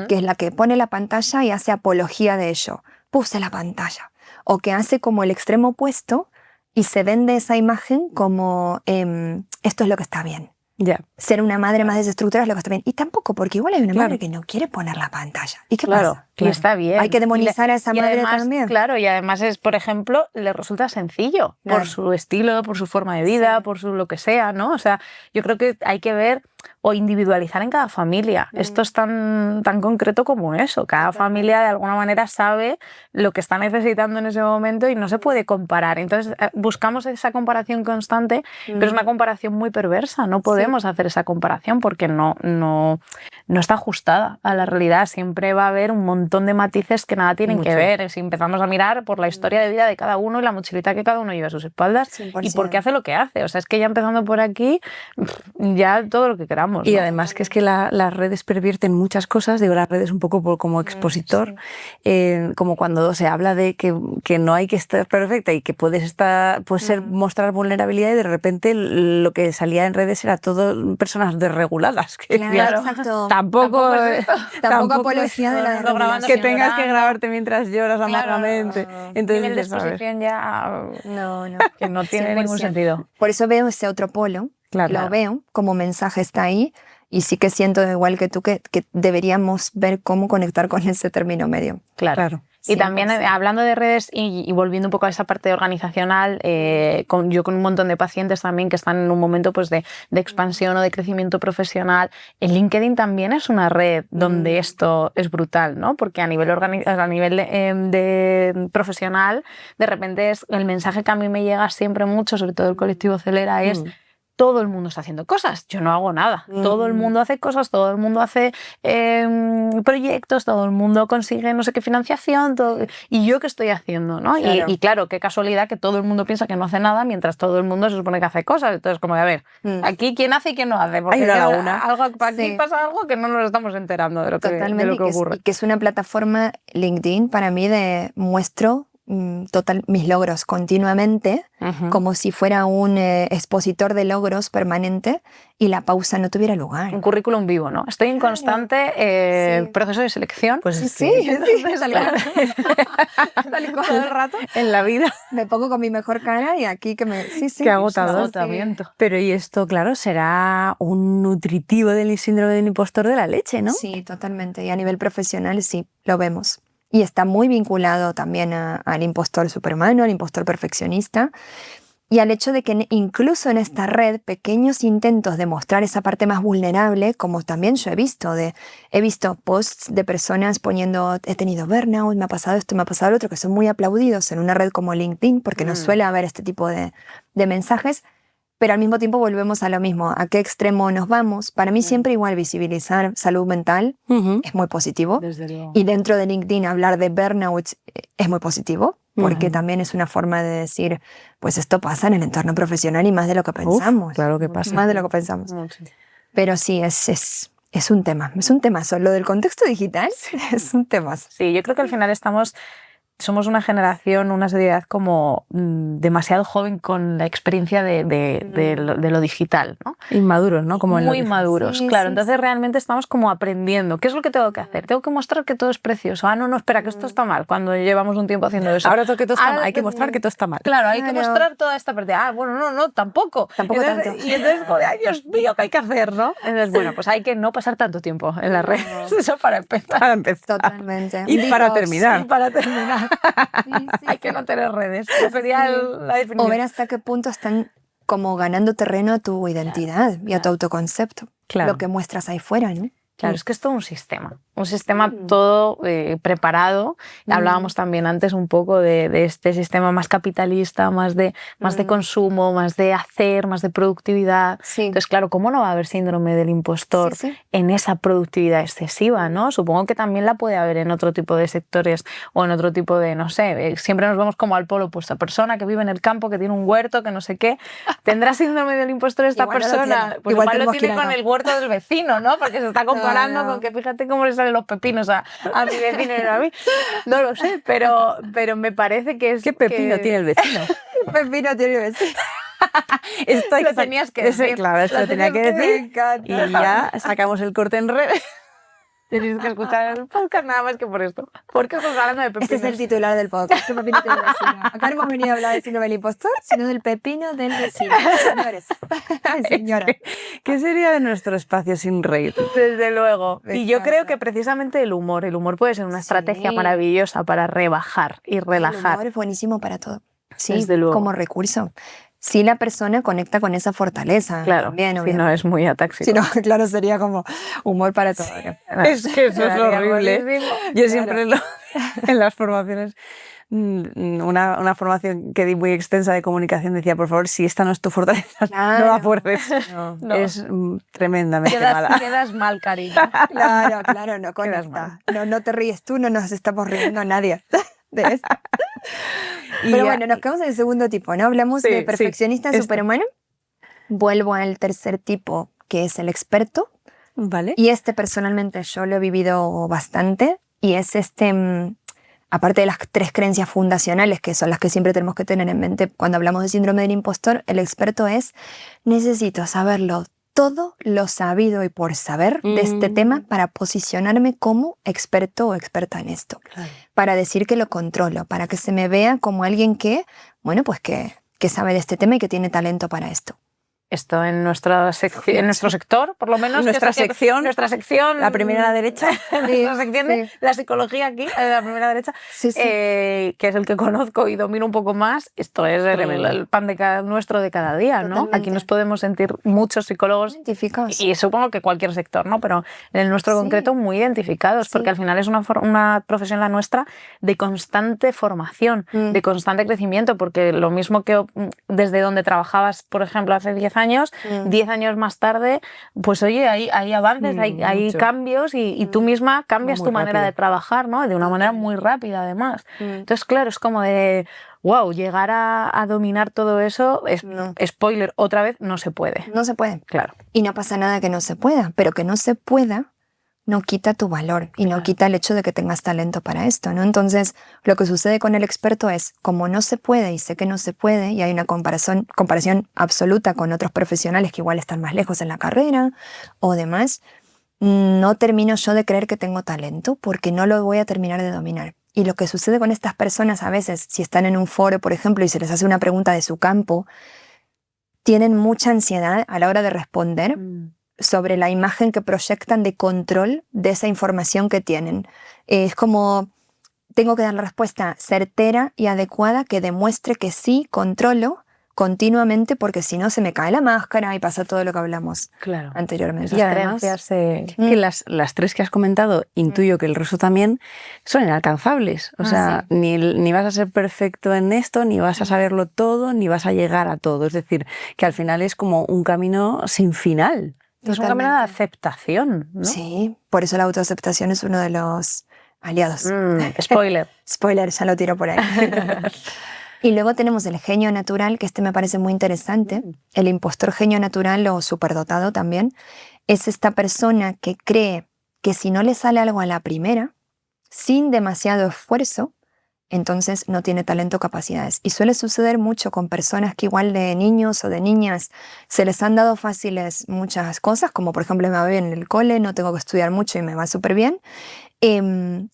que es la que pone la pantalla y hace apología de ello. Puse la pantalla. O que hace como el extremo opuesto y se vende esa imagen como esto es lo que está bien. Ya. Ser una madre más desestructurada es lo que está bien. Y tampoco, porque igual hay una Claro. madre que no quiere poner la pantalla. ¿Y qué Claro, pasa? y está bien. Hay que demonizar a esa Y madre además, también. Claro, y además es, por ejemplo, le resulta sencillo Claro. por su estilo, por su forma de vida, Sí. por su lo que sea, ¿no? O sea, yo creo que hay que ver o individualizar en cada familia. Esto es tan concreto como eso. Cada familia de alguna manera sabe lo que está necesitando en ese momento y no se puede comparar. Entonces buscamos esa comparación constante, pero es una comparación muy perversa. No podemos hacer esa comparación porque no está ajustada a la realidad. Siempre va a haber un montón de matices que nada tienen que ver. Si empezamos a mirar por la historia de vida de cada uno y la mochilita que cada uno lleva a sus espaldas 100%. y por qué hace lo que hace. O sea, es que ya empezando por aquí, ya todo lo que queramos. Y ¿no? además que es que las redes pervierten muchas cosas, digo las redes un poco como expositor, como cuando se habla de que no hay que estar perfecta y que puedes ser mostrar vulnerabilidad, y de repente lo que salía en redes era todo personas desreguladas. Que Claro, exacto. Tampoco apología de la grabando que sin tengas llorar, que grabarte mientras lloras amargamente. Claro, Entonces, nivel de ¿sabes? exposición ya No, que no tiene ningún 100%. sentido. Por eso veo ese otro polo, Claro. lo veo como mensaje está ahí, y sí que siento igual que tú que deberíamos ver cómo conectar con ese término medio. Claro. Y también 100%. hablando de redes y volviendo un poco a esa parte organizacional, yo con un montón de pacientes también que están en un momento pues, de expansión o de crecimiento profesional, el LinkedIn también es una red donde esto es brutal, ¿no? Porque a nivel, de profesional, de repente es el mensaje que a mí me llega siempre mucho, sobre todo el colectivo Celera, es todo el mundo está haciendo cosas, yo no hago nada. Todo el mundo hace cosas, todo el mundo hace proyectos, todo el mundo consigue no sé qué financiación, y yo qué estoy haciendo, ¿no? Claro. Y claro, qué casualidad que todo el mundo piensa que no hace nada mientras todo el mundo se supone que hace cosas. Entonces, como de, a ver, aquí quién hace y quién no hace, porque Hay una laguna. aquí pasa algo que no nos estamos enterando de lo que ocurre. Y que es una plataforma, LinkedIn, para mí de muestro mis logros continuamente, como si fuera un expositor de logros permanente, y la pausa no tuviera lugar. Un currículum vivo, ¿no? Estoy en constante proceso de selección. Pues sí, todo el rato en la vida. Me pongo con mi mejor cara y aquí Qué agotamiento. Pero y esto, claro, será un nutritivo del síndrome del impostor de la leche, ¿no? Sí, totalmente. Y a nivel profesional sí, lo vemos. Y está muy vinculado también al impostor superhumano, al impostor perfeccionista, y al hecho de que incluso en esta red pequeños intentos de mostrar esa parte más vulnerable, como también yo he visto posts de personas poniendo he tenido burnout, me ha pasado esto, me ha pasado lo otro, que son muy aplaudidos en una red como LinkedIn, porque no suele haber este tipo de mensajes, pero al mismo tiempo volvemos a lo mismo, a qué extremo nos vamos. Para mí siempre igual visibilizar salud mental es muy positivo. Desde luego. Y dentro de LinkedIn hablar de burnout es muy positivo, porque también es una forma de decir, pues esto pasa en el entorno profesional y más de lo que pensamos. Claro que pasa. Más de lo que pensamos. Pero sí, es un tema. Es un temazo. Lo del contexto digital es un temazo. Sí, yo creo que al final somos una generación, una sociedad como demasiado joven con la experiencia de lo digital, ¿no? Inmaduros, ¿no? Como muy inmaduros, sí, claro. sí, Entonces realmente estamos como aprendiendo. ¿Qué es lo que tengo que hacer? Tengo que mostrar que todo es precioso. Ah, no, espera, que esto está mal. Cuando llevamos un tiempo haciendo eso. Ahora que todo está mal. Hay que mostrar que todo está mal. Claro, hay que mostrar toda esta parte. Ah, bueno, no, tampoco. Tampoco entonces, tanto. Y entonces, joder, ay, Dios mío, ¿qué hay que hacer, no? Entonces, bueno, pues hay que no pasar tanto tiempo en las redes. Eso para empezar. Totalmente. Y para terminar. Hay que no tener redes. Sería la definición. O ver hasta qué punto están como ganando terreno a tu identidad y a tu autoconcepto. Claro. Lo que muestras ahí fuera, ¿no? Claro, es que es todo un sistema todo preparado. Hablábamos también antes un poco de este sistema más capitalista, más de consumo, más de hacer, más de productividad. Sí. Entonces, claro, ¿cómo no va a haber síndrome del impostor en esa productividad excesiva, ¿no? Supongo que también la puede haber en otro tipo de sectores o en otro tipo de, no sé, siempre nos vemos como al polo opuesto. Persona que vive en el campo, que tiene un huerto, que no sé qué. ¿Tendrá síndrome del impostor esta Igual persona? No Pues igual lo tiene con el huerto del vecino, ¿no? Porque se está comparando con que fíjate cómo le salen los pepinos a mi vecino y a mí. No lo sé, pero me parece que es... ¿Qué pepino tiene el vecino? ¿Qué pepino tiene el vecino? Esto lo tenías que decir. Claro, esto lo tenía que decir. Y ya sacamos el corte en redes. Tenéis que escuchar el podcast nada más que por esto. ¿Por qué estamos hablando de pepinos? Este es el titular del podcast. ¿Qué pepino tiene el vecino? Acá no hemos venido a hablar del síndrome del impostor, sino del pepino del vecino. Señores. Ay, señora. ¿Qué sería de nuestro espacio sin reír? Desde luego. Y yo creo que precisamente el humor puede ser una estrategia maravillosa para rebajar y relajar. El humor es buenísimo para todo. Sí, desde luego. Como recurso. Si la persona conecta con esa fortaleza. Claro, también, si no es muy atáxico. Si no, claro, sería como humor para todo. Es que eso es horrible. Yo siempre en las formaciones, una formación que di muy extensa de comunicación decía, por favor, si esta no es tu fortaleza, no la fuerces. No. Es tremendamente mala. Quedas mal, cariño. Claro, no conecta. No te ríes tú, no nos estamos riendo nadie de esto. Pero bueno, nos quedamos en el segundo tipo, ¿no? Hablamos de perfeccionista superhumano. Vuelvo al tercer tipo, que es el experto. Vale. Y personalmente yo lo he vivido bastante y es aparte de las 3 creencias fundacionales que son las que siempre tenemos que tener en mente cuando hablamos de síndrome del impostor, el experto es necesito saberlo todo lo sabido y por saber de este tema para posicionarme como experto o experta en esto, para decir que lo controlo, para que se me vea como alguien que, bueno, pues que sabe de este tema y que tiene talento para esto. Esto en nuestro sector, por lo menos. Nuestra sección, la primera a la derecha. Nuestra sección de la psicología aquí, la primera a la derecha, que es el que conozco y domino un poco más. Esto es el pan nuestro de cada día, ¿no? Totalmente. Aquí nos podemos sentir muchos psicólogos Identificados. y supongo que cualquier sector, ¿no? Pero en el nuestro concreto muy identificados, porque al final es una profesión la nuestra de constante formación, de constante crecimiento, porque lo mismo que desde donde trabajabas, por ejemplo, hace 10 años, 10 años más tarde, pues oye, hay avances, hay cambios y tú misma cambias tu manera de trabajar, ¿no? De una manera muy rápida, además. Entonces, claro, es como de, wow, llegar a dominar todo eso, spoiler, otra vez, no se puede. No se puede. Claro. Y no pasa nada que no se pueda, pero que no se pueda no quita tu valor y no quita el hecho de que tengas talento para esto, ¿no? Entonces, lo que sucede con el experto es, como no se puede y sé que no se puede, y hay una comparación absoluta con otros profesionales que igual están más lejos en la carrera o demás, no termino yo de creer que tengo talento porque no lo voy a terminar de dominar. Y lo que sucede con estas personas a veces, si están en un foro, por ejemplo, y se les hace una pregunta de su campo, tienen mucha ansiedad a la hora de responder sobre la imagen que proyectan de control de esa información que tienen. Es como, tengo que dar la respuesta certera y adecuada que demuestre que sí controlo continuamente, porque si no se me cae la máscara y pasa todo lo que hablamos anteriormente. Y además, que las 3 que has comentado, intuyo que el resto también son inalcanzables. O sea, ni vas a ser perfecto en esto, ni vas a saberlo todo, ni vas a llegar a todo. Es decir, que al final es como un camino sin final. Es un camino de aceptación, ¿no? Sí, por eso la autoaceptación es uno de los aliados. Spoiler. Spoiler, ya lo tiro por ahí. Y luego tenemos el genio natural, que me parece muy interesante. El impostor genio natural o superdotado también es esta persona que cree que si no le sale algo a la primera, sin demasiado esfuerzo, entonces no tiene talento o capacidades. Y suele suceder mucho con personas que igual de niños o de niñas se les han dado fáciles muchas cosas, como por ejemplo me va bien en el cole, no tengo que estudiar mucho y me va súper bien.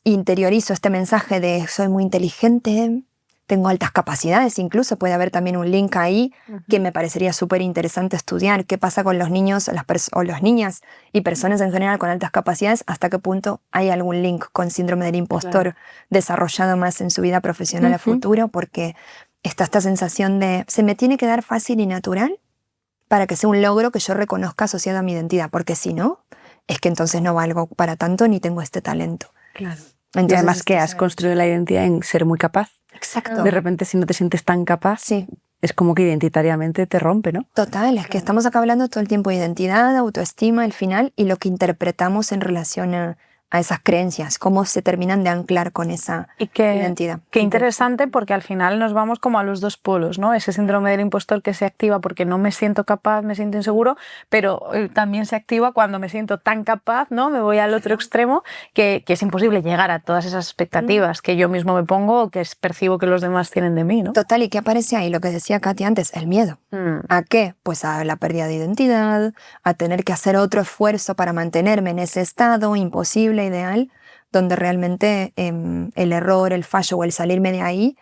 Interiorizo este mensaje de soy muy inteligente, tengo altas capacidades, incluso puede haber también un link ahí que me parecería súper interesante estudiar. ¿Qué pasa con los niños o las niñas y personas en general con altas capacidades? ¿Hasta qué punto hay algún link con síndrome del impostor desarrollado más en su vida profesional a futuro? Porque está esta sensación de se me tiene que dar fácil y natural para que sea un logro que yo reconozca asociado a mi identidad, porque si no, es que entonces no valgo para tanto ni tengo este talento. Claro. Entonces, y además que has construido la identidad en ser muy capaz. Exacto. De repente, si no te sientes tan capaz, es como que identitariamente te rompe, ¿no? Total, es que estamos acá hablando todo el tiempo de identidad, autoestima, al final, y lo que interpretamos en relación a esas creencias, cómo se terminan de anclar con esa identidad. Qué interesante, porque al final nos vamos como a los dos polos, ¿no? Ese síndrome del impostor que se activa porque no me siento capaz, me siento inseguro, pero también se activa cuando me siento tan capaz, ¿no? Me voy al otro extremo, que es imposible llegar a todas esas expectativas que yo mismo me pongo o que percibo que los demás tienen de mí, ¿no? Total, ¿y qué aparece ahí? Lo que decía Katy antes, el miedo. ¿A qué? Pues a la pérdida de identidad, a tener que hacer otro esfuerzo para mantenerme en ese estado imposible, ideal, donde realmente el error, el fallo o el salirme de ahí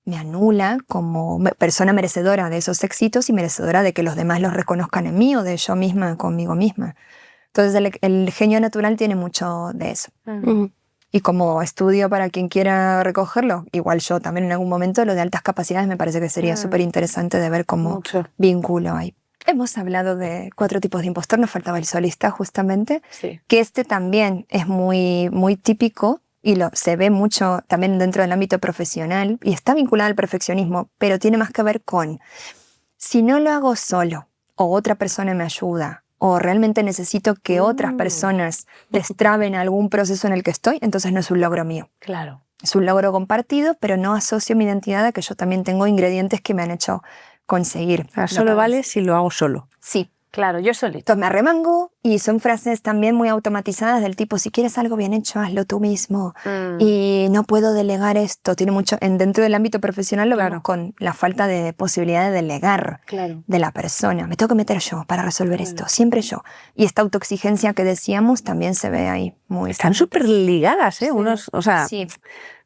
me anula como persona merecedora de esos éxitos y merecedora de que los demás los reconozcan en mí o de yo misma conmigo misma. Entonces el genio natural tiene mucho de eso. Y como estudio para quien quiera recogerlo, igual yo también en algún momento lo de altas capacidades me parece que sería súper interesante de ver cómo vínculo ahí. Hemos hablado de 4 tipos de impostor, nos faltaba el solista justamente, que también es muy, muy típico y se ve mucho también dentro del ámbito profesional y está vinculado al perfeccionismo, pero tiene más que ver con si no lo hago solo o otra persona me ayuda o realmente necesito que otras personas destraben algún proceso en el que estoy, entonces no es un logro mío. Claro. Es un logro compartido, pero no asocio mi identidad a que yo también tengo ingredientes que me han hecho conseguir. Solo vale si lo hago solo. Sí. Claro, yo solito. Entonces me arremango y son frases también muy automatizadas del tipo, si quieres algo bien hecho, hazlo tú mismo. Y no puedo delegar esto. Tiene mucho, dentro del ámbito profesional lo vemos con la falta de posibilidad de delegar de la persona. Me tengo que meter yo para resolver esto, siempre yo. Y esta autoexigencia que decíamos también se ve ahí muy... Están súper ligadas, ¿eh? Sí. Unos, o sea, Sí.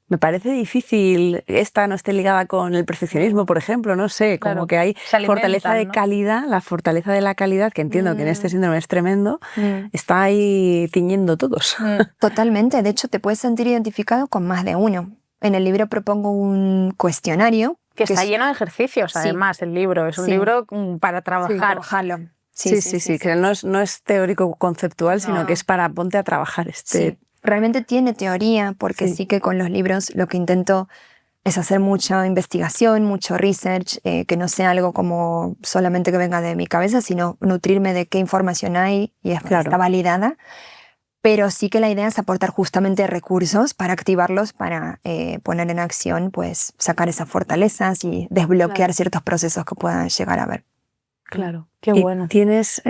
me parece difícil esta no esté ligada con el perfeccionismo, por ejemplo, no sé, como que hay fortaleza de calidad, la fortaleza de la calidad, que entiendo que en este síndrome es tremendo, está ahí tiñendo todos. Totalmente, de hecho te puedes sentir identificado con más de uno. En el libro propongo un cuestionario. Que está lleno de ejercicios, además, el libro. Es un libro para trabajar. Trabajarlo. Sí, que no es teórico conceptual, sino que es para ponte a trabajar Realmente tiene teoría, porque sí que con los libros lo que intento es hacer mucha investigación, mucho research, que no sea algo como solamente que venga de mi cabeza, sino nutrirme de qué información hay y está validada. Pero sí que la idea es aportar justamente recursos para activarlos, para poner en acción, pues sacar esas fortalezas y desbloquear ciertos procesos que puedan llegar a ver. Claro, qué bueno. ¿Tienes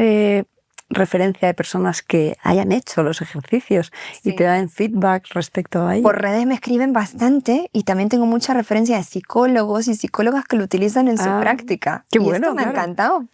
referencia de personas que hayan hecho los ejercicios y te dan feedback respecto a ello? Por redes me escriben bastante y también tengo mucha referencia de psicólogos y psicólogas que lo utilizan en su práctica. Qué y bueno, esto me ha encantado,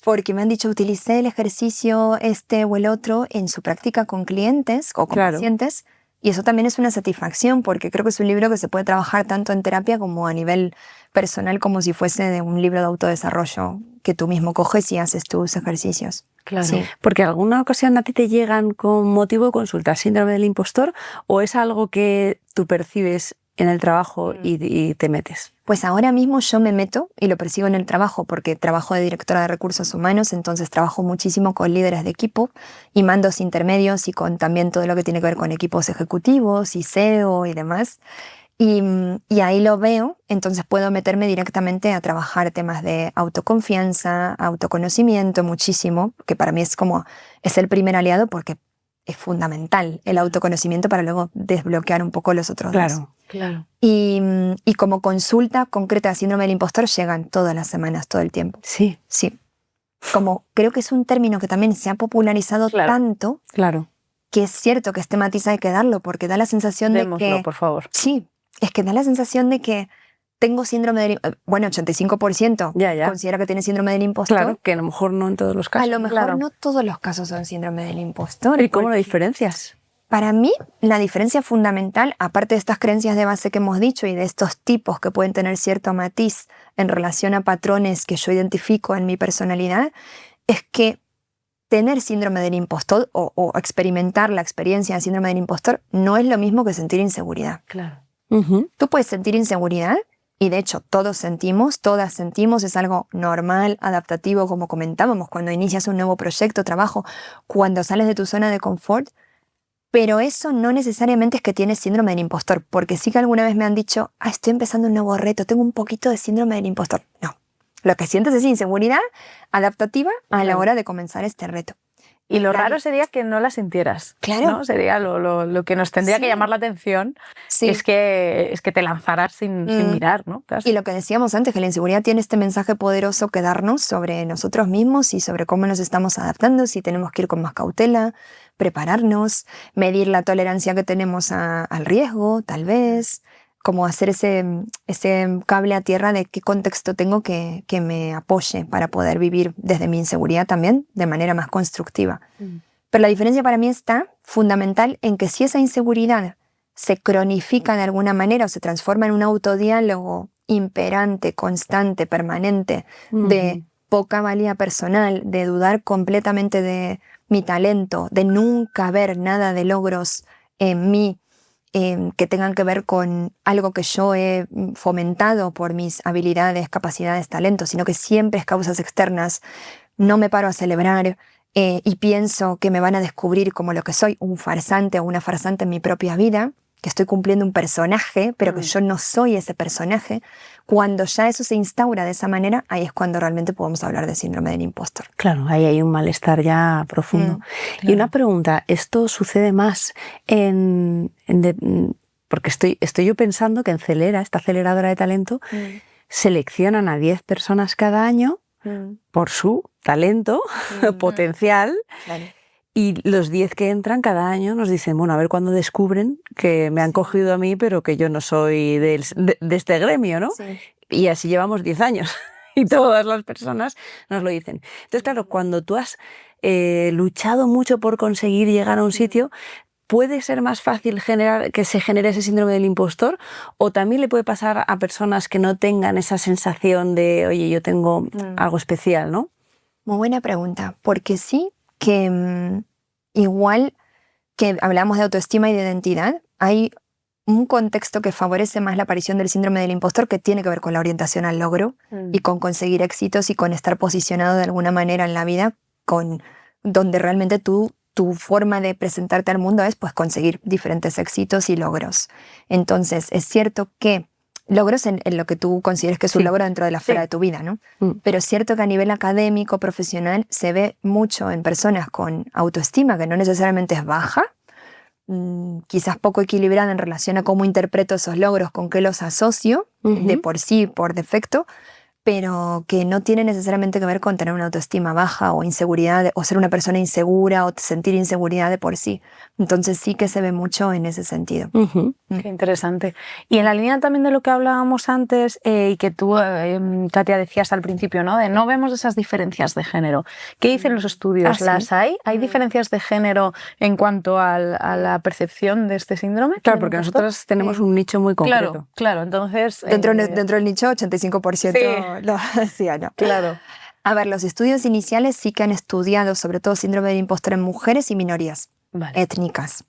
porque me han dicho utilicé el ejercicio este o el otro en su práctica con clientes o con pacientes. Y eso también es una satisfacción, porque creo que es un libro que se puede trabajar tanto en terapia como a nivel personal, como si fuese de un libro de autodesarrollo que tú mismo coges y haces tus ejercicios. Claro, porque alguna ocasión a ti te llegan con motivo de consulta síndrome del impostor, o es algo que tú percibes en el trabajo y te metes. Pues ahora mismo yo me meto y lo persigo en el trabajo, porque trabajo de directora de recursos humanos, entonces trabajo muchísimo con líderes de equipo y mandos intermedios y con también todo lo que tiene que ver con equipos ejecutivos y SEO y demás. Y ahí lo veo, entonces puedo meterme directamente a trabajar temas de autoconfianza, autoconocimiento muchísimo, que para mí es el primer aliado, porque es fundamental el autoconocimiento para luego desbloquear un poco los otros dos. Claro. Y como consulta concreta de síndrome del impostor llegan todas las semanas, todo el tiempo. Sí. Como creo que es un término que también se ha popularizado tanto, que es cierto que este matiz hay que darlo, porque da la sensación de que... por favor. Sí, es que da la sensación de que tengo síndrome del... Bueno, 85% considera que tiene síndrome del impostor. Claro, que a lo mejor no en todos los casos. A lo mejor no todos los casos son síndrome del impostor. ¿Y cómo lo diferencias? Para mí, la diferencia fundamental, aparte de estas creencias de base que hemos dicho y de estos tipos que pueden tener cierto matiz en relación a patrones que yo identifico en mi personalidad, es que tener síndrome del impostor o experimentar la experiencia de síndrome del impostor no es lo mismo que sentir inseguridad. Claro. Tú puedes sentir inseguridad, y de hecho todos sentimos, todas sentimos, es algo normal, adaptativo, como comentábamos, cuando inicias un nuevo proyecto, trabajo, cuando sales de tu zona de confort, pero eso no necesariamente es que tienes síndrome del impostor, porque sí que alguna vez me han dicho, estoy empezando un nuevo reto, tengo un poquito de síndrome del impostor. No, lo que sientes es inseguridad adaptativa a la hora de comenzar este reto. Y lo raro sería que no la sintieras. Claro. ¿no? Sería lo que nos tendría que llamar la atención, es que te lanzaras sin mirar, ¿no? Y lo que decíamos antes, que la inseguridad tiene este mensaje poderoso que darnos sobre nosotros mismos y sobre cómo nos estamos adaptando, si tenemos que ir con más cautela, prepararnos, medir la tolerancia que tenemos al riesgo, tal vez, como hacer ese cable a tierra de qué contexto tengo que me apoye para poder vivir desde mi inseguridad también de manera más constructiva. Pero la diferencia para mí está fundamental en que si esa inseguridad se cronifica de alguna manera o se transforma en un autodiálogo imperante, constante, permanente, de poca valía personal, de dudar completamente de mi talento, de nunca ver nada de logros en mí, que tengan que ver con algo que yo he fomentado por mis habilidades, capacidades, talentos, sino que siempre es causas externas. No me paro a celebrar y pienso que me van a descubrir como lo que soy, un farsante o una farsante en mi propia vida, que estoy cumpliendo un personaje, pero que yo no soy ese personaje. Cuando ya eso se instaura de esa manera, ahí es cuando realmente podemos hablar de síndrome del impostor. Claro, ahí hay un malestar ya profundo. Y una pregunta, ¿esto sucede más porque estoy yo pensando que en Celera, esta aceleradora de talento, seleccionan a 10 personas cada año por su talento, potencial. Claro. Y los 10 que entran cada año nos dicen, bueno, a ver cuándo descubren que me han cogido a mí, pero que yo no soy de este gremio, ¿no? Sí. Y así llevamos 10 años. Y todas las personas nos lo dicen. Entonces, claro, cuando tú has luchado mucho por conseguir llegar a un sitio, ¿puede ser más fácil que se genere ese síndrome del impostor? ¿O también le puede pasar a personas que no tengan esa sensación de, oye, yo tengo algo especial, ¿no? Muy buena pregunta, porque sí que igual que hablamos de autoestima y de identidad, hay un contexto que favorece más la aparición del síndrome del impostor, que tiene que ver con la orientación al logro y con conseguir éxitos y con estar posicionado de alguna manera en la vida, donde realmente tu forma de presentarte al mundo es pues conseguir diferentes éxitos y logros. Entonces, es cierto que logros en lo que tú consideres que es un logro dentro de la esfera de tu vida, ¿no? Pero es cierto que a nivel académico, profesional, se ve mucho en personas con autoestima, que no necesariamente es baja, quizás poco equilibrada en relación a cómo interpreto esos logros, con qué los asocio, de por sí, por defecto, pero que no tiene necesariamente que ver con tener una autoestima baja o inseguridad, o ser una persona insegura o sentir inseguridad de por sí. Entonces sí que se ve mucho en ese sentido. Qué interesante. Y en la línea también de lo que hablábamos antes y que tú, Katia, decías al principio, ¿no? De no vemos esas diferencias de género. ¿Qué dicen los estudios? ¿Las hay? ¿Hay diferencias de género en cuanto a la percepción de este síndrome? Claro, porque nosotros tenemos un nicho muy concreto. Claro. Entonces... Dentro del nicho, 85% lo decía, ¿no? Claro. A ver, los estudios iniciales sí que han estudiado sobre todo síndrome del impostor en mujeres y minorías étnicas.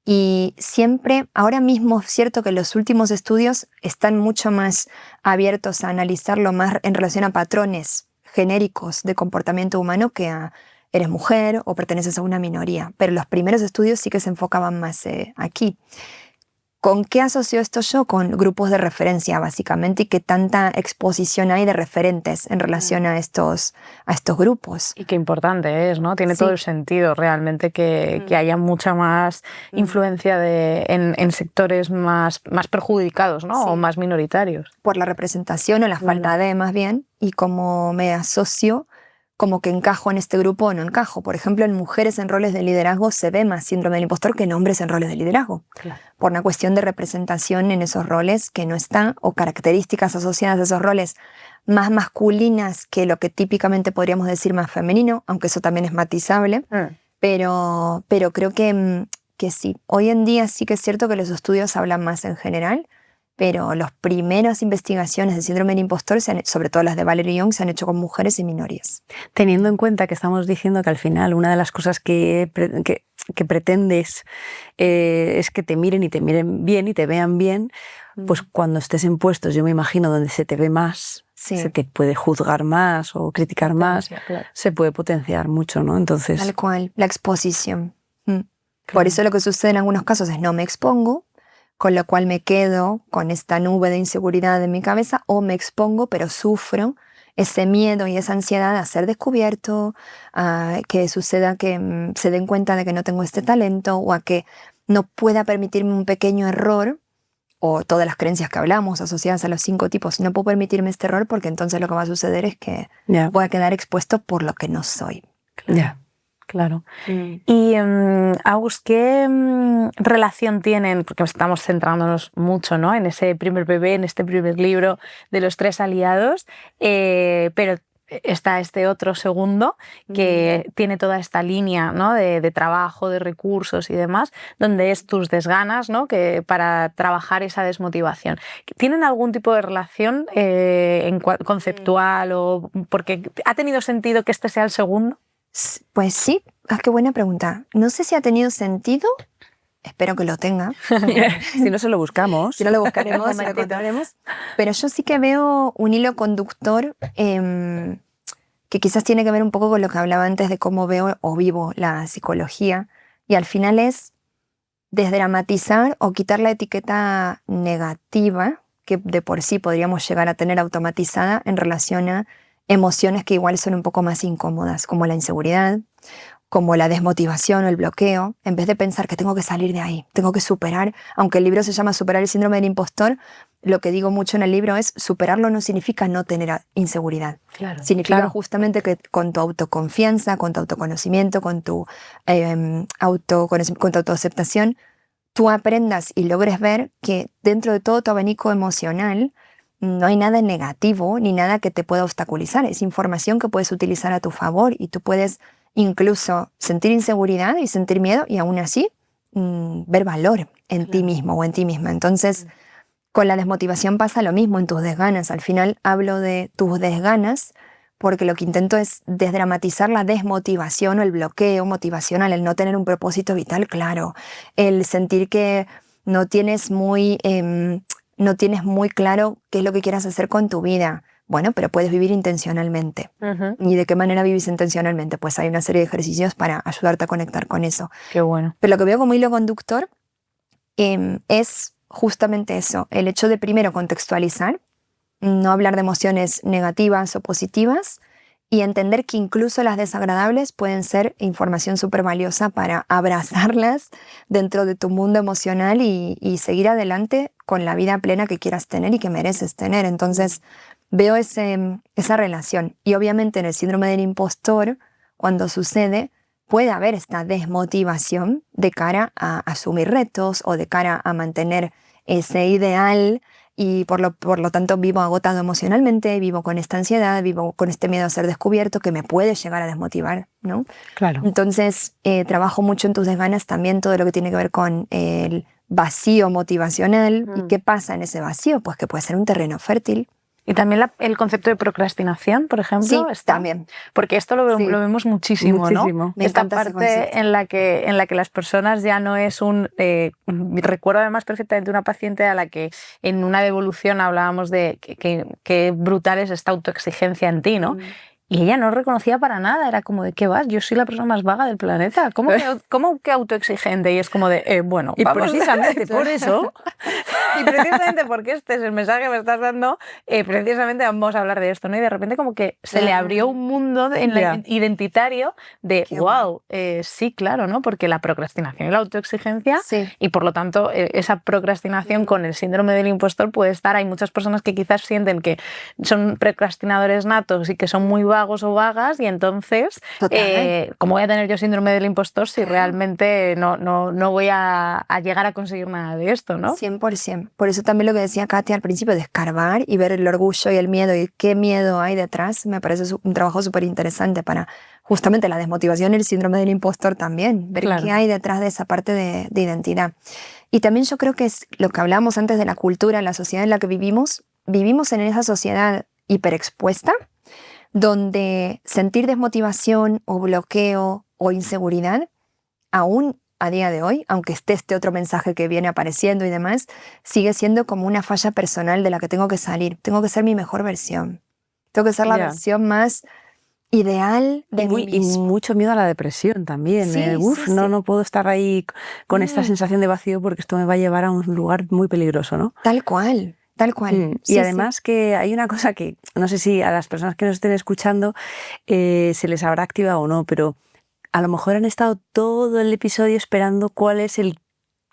Y siempre, ahora mismo es cierto que los últimos estudios están mucho más abiertos a analizarlo más en relación a patrones genéricos de comportamiento humano que a eres mujer o perteneces a una minoría. Pero los primeros estudios sí que se enfocaban más aquí. ¿Con qué asocio esto yo? Con grupos de referencia, básicamente, y qué tanta exposición hay de referentes en relación a estos grupos. Y qué importante es, ¿no? Tiene todo el sentido realmente que haya mucha más influencia en sectores más perjudicados, ¿no? O más minoritarios. Por la representación o la falta de, más bien, y cómo me asocio, como que encajo en este grupo o no encajo. Por ejemplo, en mujeres en roles de liderazgo se ve más síndrome del impostor que en hombres en roles de liderazgo. Claro. Por una cuestión de representación en esos roles que no está, o características asociadas a esos roles más masculinas que lo que típicamente podríamos decir más femenino, aunque eso también es matizable. Pero creo que sí. Hoy en día sí que es cierto que los estudios hablan más en general, pero las primeras investigaciones de síndrome del impostor, sobre todo las de Valerie Young, se han hecho con mujeres y minorías. Teniendo en cuenta que estamos diciendo que al final una de las cosas que pretendes es que te miren bien y te vean bien, pues cuando estés en puestos, yo me imagino, donde se te ve más, se te puede juzgar más o criticar más, se puede potenciar mucho, ¿no? Entonces, tal cual, la exposición. Por eso lo que sucede en algunos casos es no me expongo, con lo cual me quedo con esta nube de inseguridad en mi cabeza, o me expongo pero sufro ese miedo y esa ansiedad a ser descubierto, a que suceda que se den cuenta de que no tengo este talento, o a que no pueda permitirme un pequeño error, o todas las creencias que hablamos asociadas a los 5 tipos. No puedo permitirme este error porque entonces lo que va a suceder es que voy a quedar expuesto por lo que no soy. Claro. Y Agus, ¿qué relación tienen? Porque estamos centrándonos mucho, ¿no? En ese primer bebé, en este primer libro de los 3 aliados, pero está este otro segundo que tiene toda esta línea, ¿no? de trabajo, de recursos y demás, donde es tus desganas, ¿no? Que para trabajar esa desmotivación. ¿Tienen algún tipo de relación conceptual o porque ha tenido sentido que este sea el segundo? Pues sí, qué buena pregunta. No sé si ha tenido sentido, espero que lo tenga. Si no, se lo buscamos. Si no, lo buscaremos, lo encontraremos. Pero yo sí que veo un hilo conductor que quizás tiene que ver un poco con lo que hablaba antes de cómo veo o vivo la psicología. Y al final es desdramatizar o quitar la etiqueta negativa que de por sí podríamos llegar a tener automatizada en relación a emociones que igual son un poco más incómodas, como la inseguridad como la desmotivación o el bloqueo, en vez de pensar que tengo que salir de ahí, tengo que superar, aunque el libro se llama Superar el síndrome del impostor, lo que digo mucho en el libro es superarlo no significa no tener inseguridad. Claro, Significa justamente que con tu autoconfianza, con tu autoconocimiento, con tu autoaceptación, tú aprendas y logres ver que dentro de todo tu abanico emocional no hay nada negativo ni nada que te pueda obstaculizar. Es información que puedes utilizar a tu favor y tú puedes incluso sentir inseguridad y sentir miedo y aún así ver valor en ti mismo o en ti misma. Entonces, con la desmotivación pasa lo mismo, en tus desganas. Al final hablo de tus desganas porque lo que intento es desdramatizar la desmotivación o el bloqueo motivacional, el no tener un propósito vital claro, el sentir que no tienes muy claro qué es lo que quieras hacer con tu vida. Bueno, pero puedes vivir intencionalmente. ¿Y de qué manera vivís intencionalmente? Pues hay una serie de ejercicios para ayudarte a conectar con eso. Qué bueno. Pero lo que veo como hilo conductor es justamente eso, el hecho de primero contextualizar, no hablar de emociones negativas o positivas y entender que incluso las desagradables pueden ser información súper valiosa para abrazarlas dentro de tu mundo emocional y seguir adelante con la vida plena que quieras tener y que mereces tener. Entonces veo esa relación y obviamente en el síndrome del impostor, cuando sucede, puede haber esta desmotivación de cara a asumir retos o de cara a mantener ese ideal y por lo tanto vivo agotado emocionalmente, vivo con esta ansiedad, vivo con este miedo a ser descubierto que me puede llegar a desmotivar, ¿no? Claro. Entonces trabajo mucho en tus desganas también todo lo que tiene que ver con el vacío motivacional. ¿Y qué pasa en ese vacío? Pues que puede ser un terreno fértil. Y también el concepto de procrastinación, por ejemplo, Sí, está, también. porque esto lo vemos muchísimo, ¿no? Me Esta encanta ese parte concepto. en la que las personas ya no es un... recuerdo además perfectamente una paciente a la que en una devolución hablábamos de que brutal es esta autoexigencia en ti, ¿no? Y ella no reconocía para nada, era como de ¿qué vas? Yo soy la persona más vaga del planeta. ¿Cómo que autoexigente? Y es como de, bueno, y vamos precisamente por eso, y precisamente porque este es el mensaje que me estás dando, precisamente vamos a hablar de esto, ¿no? Y de repente como que se le abrió un mundo identitario de, wow, sí, claro, ¿no? Porque la procrastinación y la autoexigencia, y por lo tanto esa procrastinación con el síndrome del impostor puede estar, hay muchas personas que quizás sienten que son procrastinadores natos y que son muy vagos o vagas y entonces, ¿cómo voy a tener yo síndrome del impostor si realmente no voy a llegar a conseguir nada de esto, ¿no? 100%. Por eso también lo que decía Katia al principio de escarbar y ver el orgullo y el miedo y qué miedo hay detrás, me parece un trabajo súper interesante para justamente la desmotivación y el síndrome del impostor también, ver qué hay detrás de esa parte de identidad. Y también yo creo que es lo que hablábamos antes de la cultura, la sociedad en la que vivimos en esa sociedad hiperexpuesta, donde sentir desmotivación o bloqueo o inseguridad, aún a día de hoy, aunque esté este otro mensaje que viene apareciendo y demás, sigue siendo como una falla personal de la que tengo que salir. Tengo que ser mi mejor versión. Tengo que ser la versión más ideal de mí mismo. Y mucho miedo a la depresión también. No puedo estar ahí con esta sensación de vacío porque esto me va a llevar a un lugar muy peligroso, ¿no? Tal cual. Tal cual. Y además que hay una cosa que no sé si a las personas que nos estén escuchando se les habrá activado o no, pero a lo mejor han estado todo el episodio esperando cuál es el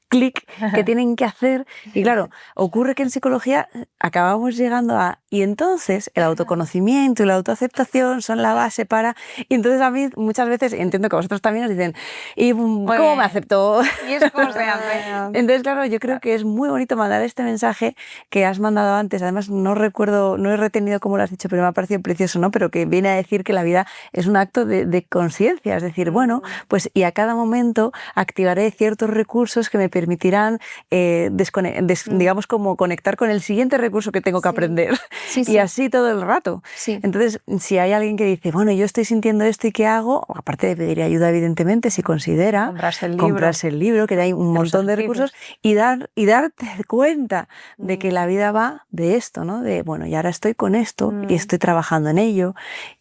clic que tienen que hacer. Y claro, ocurre que en psicología acabamos llegando a... Y entonces el autoconocimiento y la autoaceptación son la base para... Y entonces a mí muchas veces, entiendo que vosotros también os dicen, ¿y cómo me acepto? ¿Y eso cómo se hace? Entonces, claro, yo creo que es muy bonito mandar este mensaje que has mandado antes. Además, no recuerdo, no he retenido cómo lo has dicho, pero me ha parecido precioso, ¿no? Pero que viene a decir que la vida es un acto de conciencia. Es decir, bueno, pues y a cada momento activaré ciertos recursos que me permitirán, digamos, como conectar con el siguiente recurso que tengo que aprender. Y así todo el rato. Entonces, si hay alguien que dice, bueno, yo estoy sintiendo esto y ¿qué hago? Aparte de pedir ayuda, evidentemente, si considera comprarse el libro, que hay un montón de recursos, y darte cuenta de que la vida va de esto, ¿no? De, bueno, y ahora estoy con esto y estoy trabajando en ello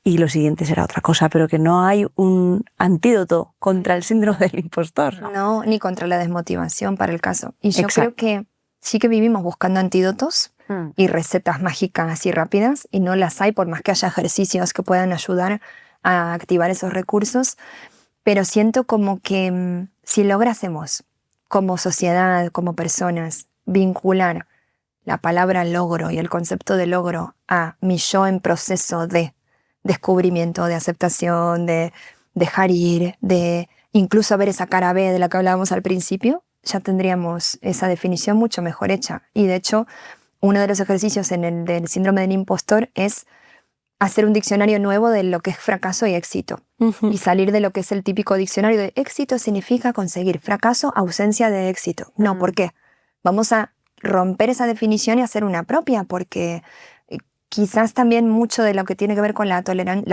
y lo siguiente será otra cosa, pero que no hay un antídoto contra el síndrome del impostor. No, ni contra la desmotivación para el caso. Y yo creo que sí que vivimos buscando antídotos y recetas mágicas y rápidas, y no las hay por más que haya ejercicios que puedan ayudar a activar esos recursos. pero siento como que si lográsemos como sociedad, como personas, vincular la palabra logro y el concepto de logro a mi yo en proceso de descubrimiento, de aceptación, de dejar ir, de incluso ver esa cara B de la que hablábamos al principio, ya tendríamos esa definición mucho mejor hecha. Y de hecho, uno de los ejercicios en el del síndrome del impostor es hacer un diccionario nuevo de lo que es fracaso y éxito. Y salir de lo que es el típico diccionario de éxito significa conseguir, fracaso, ausencia de éxito. No, ¿por qué? Vamos a romper esa definición y hacer una propia, porque quizás también mucho de lo que tiene que ver con la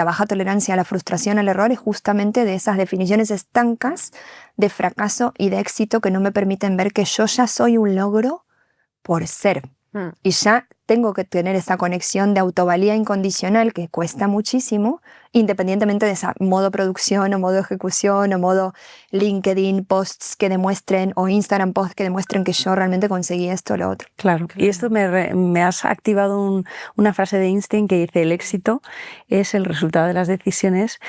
baja tolerancia a la frustración, al error, es justamente de esas definiciones estancas de fracaso y de éxito que no me permiten ver que yo ya soy un logro por ser. Y ya tengo que tener esa conexión de autovalía incondicional que cuesta muchísimo, independientemente de esa modo producción o modo ejecución o modo LinkedIn posts que demuestren o Instagram posts que demuestren que yo realmente conseguí esto o lo otro. Claro. Y esto me has activado una frase de Einstein que dice: el éxito es el resultado de las decisiones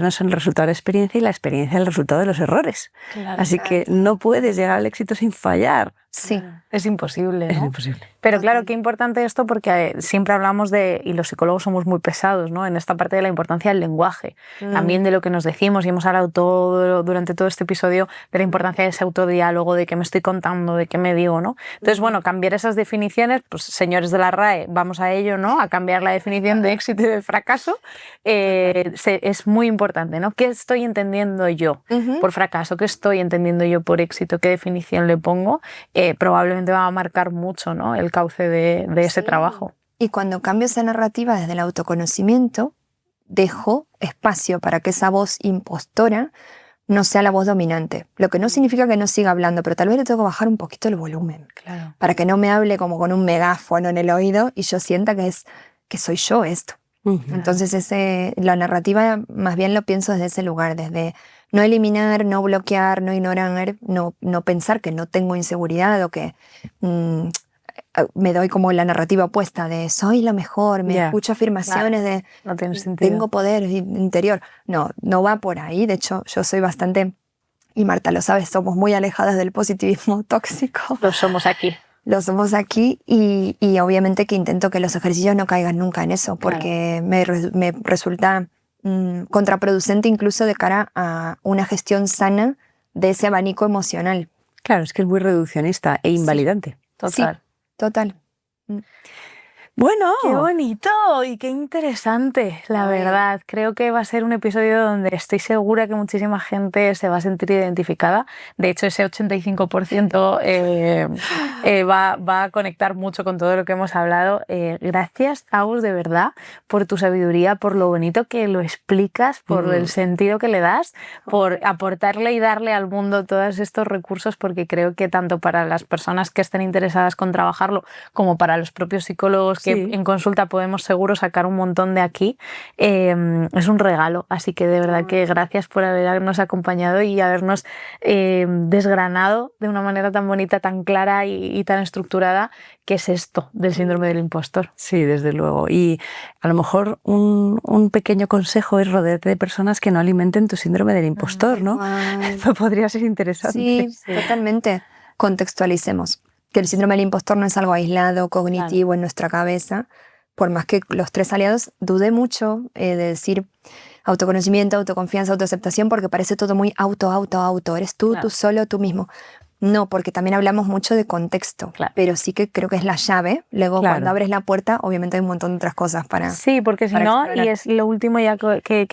son el resultado de la experiencia y la experiencia el resultado de los errores. Claro, Así que no puedes llegar al éxito sin fallar. Sí. Es imposible, ¿no? Es imposible. Pero claro, qué importante esto, porque siempre hablamos y los psicólogos somos muy pesados, ¿no? En esta parte de la importancia del lenguaje, también de lo que nos decimos, y hemos hablado durante todo este episodio de la importancia de ese autodiálogo, de qué me estoy contando, de qué me digo, ¿no? Entonces, bueno, cambiar esas definiciones, pues señores de la RAE, vamos a ello, ¿no? A cambiar la definición de éxito y de fracaso, es muy importante, ¿no? ¿Qué estoy entendiendo yo por fracaso? ¿Qué estoy entendiendo yo por éxito? ¿Qué definición le pongo? Probablemente va a marcar mucho, ¿no? El cauce de ese trabajo. Y cuando cambio esa narrativa desde el autoconocimiento, dejo espacio para que esa voz impostora no sea la voz dominante. Lo que no significa que no siga hablando, pero tal vez le tengo que bajar un poquito el volumen. Claro. Para que no me hable como con un megáfono en el oído y yo sienta que soy yo esto. Entonces la narrativa más bien lo pienso desde ese lugar, desde no eliminar, no bloquear, no ignorar, no pensar que no tengo inseguridad o que me doy como la narrativa opuesta de soy la mejor, me escucho afirmaciones de no tiene sentido. Tengo poder interior. No va por ahí. De hecho, yo soy bastante, y Marta lo sabe, somos muy alejadas del positivismo tóxico. Lo somos aquí. Lo somos aquí y obviamente que intento que los ejercicios no caigan nunca en eso, porque me resulta contraproducente incluso de cara a una gestión sana de ese abanico emocional. Claro, es que es muy reduccionista e invalidante. Total. Sí, total. Bueno, qué bonito y qué interesante, la verdad. Creo que va a ser un episodio donde estoy segura que muchísima gente se va a sentir identificada. De hecho, ese 85% va a conectar mucho con todo lo que hemos hablado. Gracias, Agus, de verdad, por tu sabiduría, por lo bonito que lo explicas, por el sentido que le das, por aportarle y darle al mundo todos estos recursos, porque creo que tanto para las personas que estén interesadas con trabajarlo como para los propios psicólogos que en consulta podemos seguro sacar un montón de aquí, es un regalo. Así que de verdad que gracias por habernos acompañado y habernos desgranado de una manera tan bonita, tan clara y tan estructurada qué es esto del síndrome del impostor. Sí, desde luego. Y a lo mejor un pequeño consejo es rodearte de personas que no alimenten tu síndrome del impostor, ¿no? Eso podría ser interesante. Sí, totalmente. Contextualicemos. Que el síndrome del impostor no es algo aislado, cognitivo en nuestra cabeza, por más que los tres aliados dudé mucho de decir autoconocimiento, autoconfianza, autoaceptación, porque parece todo muy auto, eres tú, tú solo, tú mismo. No, porque también hablamos mucho de contexto, pero sí que creo que es la llave. Luego cuando abres la puerta, obviamente hay un montón de otras cosas para Sí, porque si no, y es lo último ya porque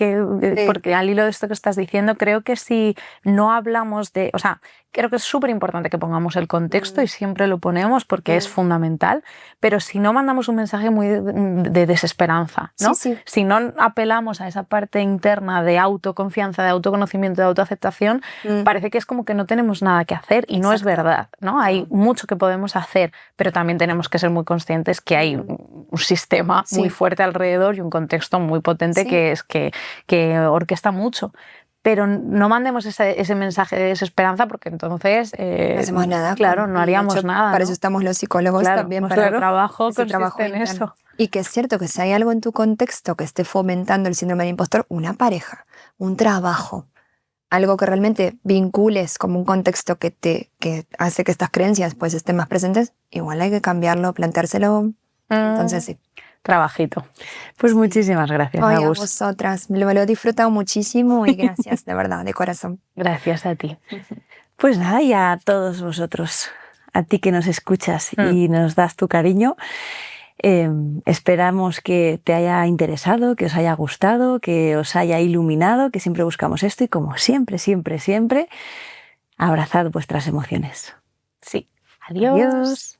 al hilo de esto que estás diciendo, creo que si no hablamos de, o sea, creo que es súper importante que pongamos el contexto y siempre lo ponemos porque es fundamental, pero si no mandamos un mensaje muy de desesperanza, ¿no? Si no apelamos a esa parte interna de autoconfianza, de autoconocimiento, de autoaceptación, parece que es como que no tenemos nada que hacer y no es verdad, ¿no? Hay mucho que podemos hacer, pero también tenemos que ser muy conscientes que hay un sistema muy fuerte alrededor y un contexto muy potente que orquesta mucho. Pero no mandemos ese mensaje de desesperanza porque entonces no hacemos nada. Claro, no haríamos nada. Para eso estamos los psicólogos también. Para el trabajo consiste en eso. Y que es cierto que si hay algo en tu contexto que esté fomentando el síndrome del impostor, una pareja, un trabajo, algo que realmente vincules como un contexto que hace que estas creencias pues estén más presentes, igual hay que cambiarlo, planteárselo. Entonces sí. Trabajito. Pues muchísimas gracias, Oye, a pues Agus. vosotras, lo he disfrutado muchísimo y gracias, de verdad, de corazón. Gracias a ti. Pues nada, y a todos vosotros, a ti que nos escuchas y nos das tu cariño, esperamos que te haya interesado, que os haya gustado, que os haya iluminado, que siempre buscamos esto y como siempre, siempre, siempre, abrazad vuestras emociones. Sí. Adiós. Adiós.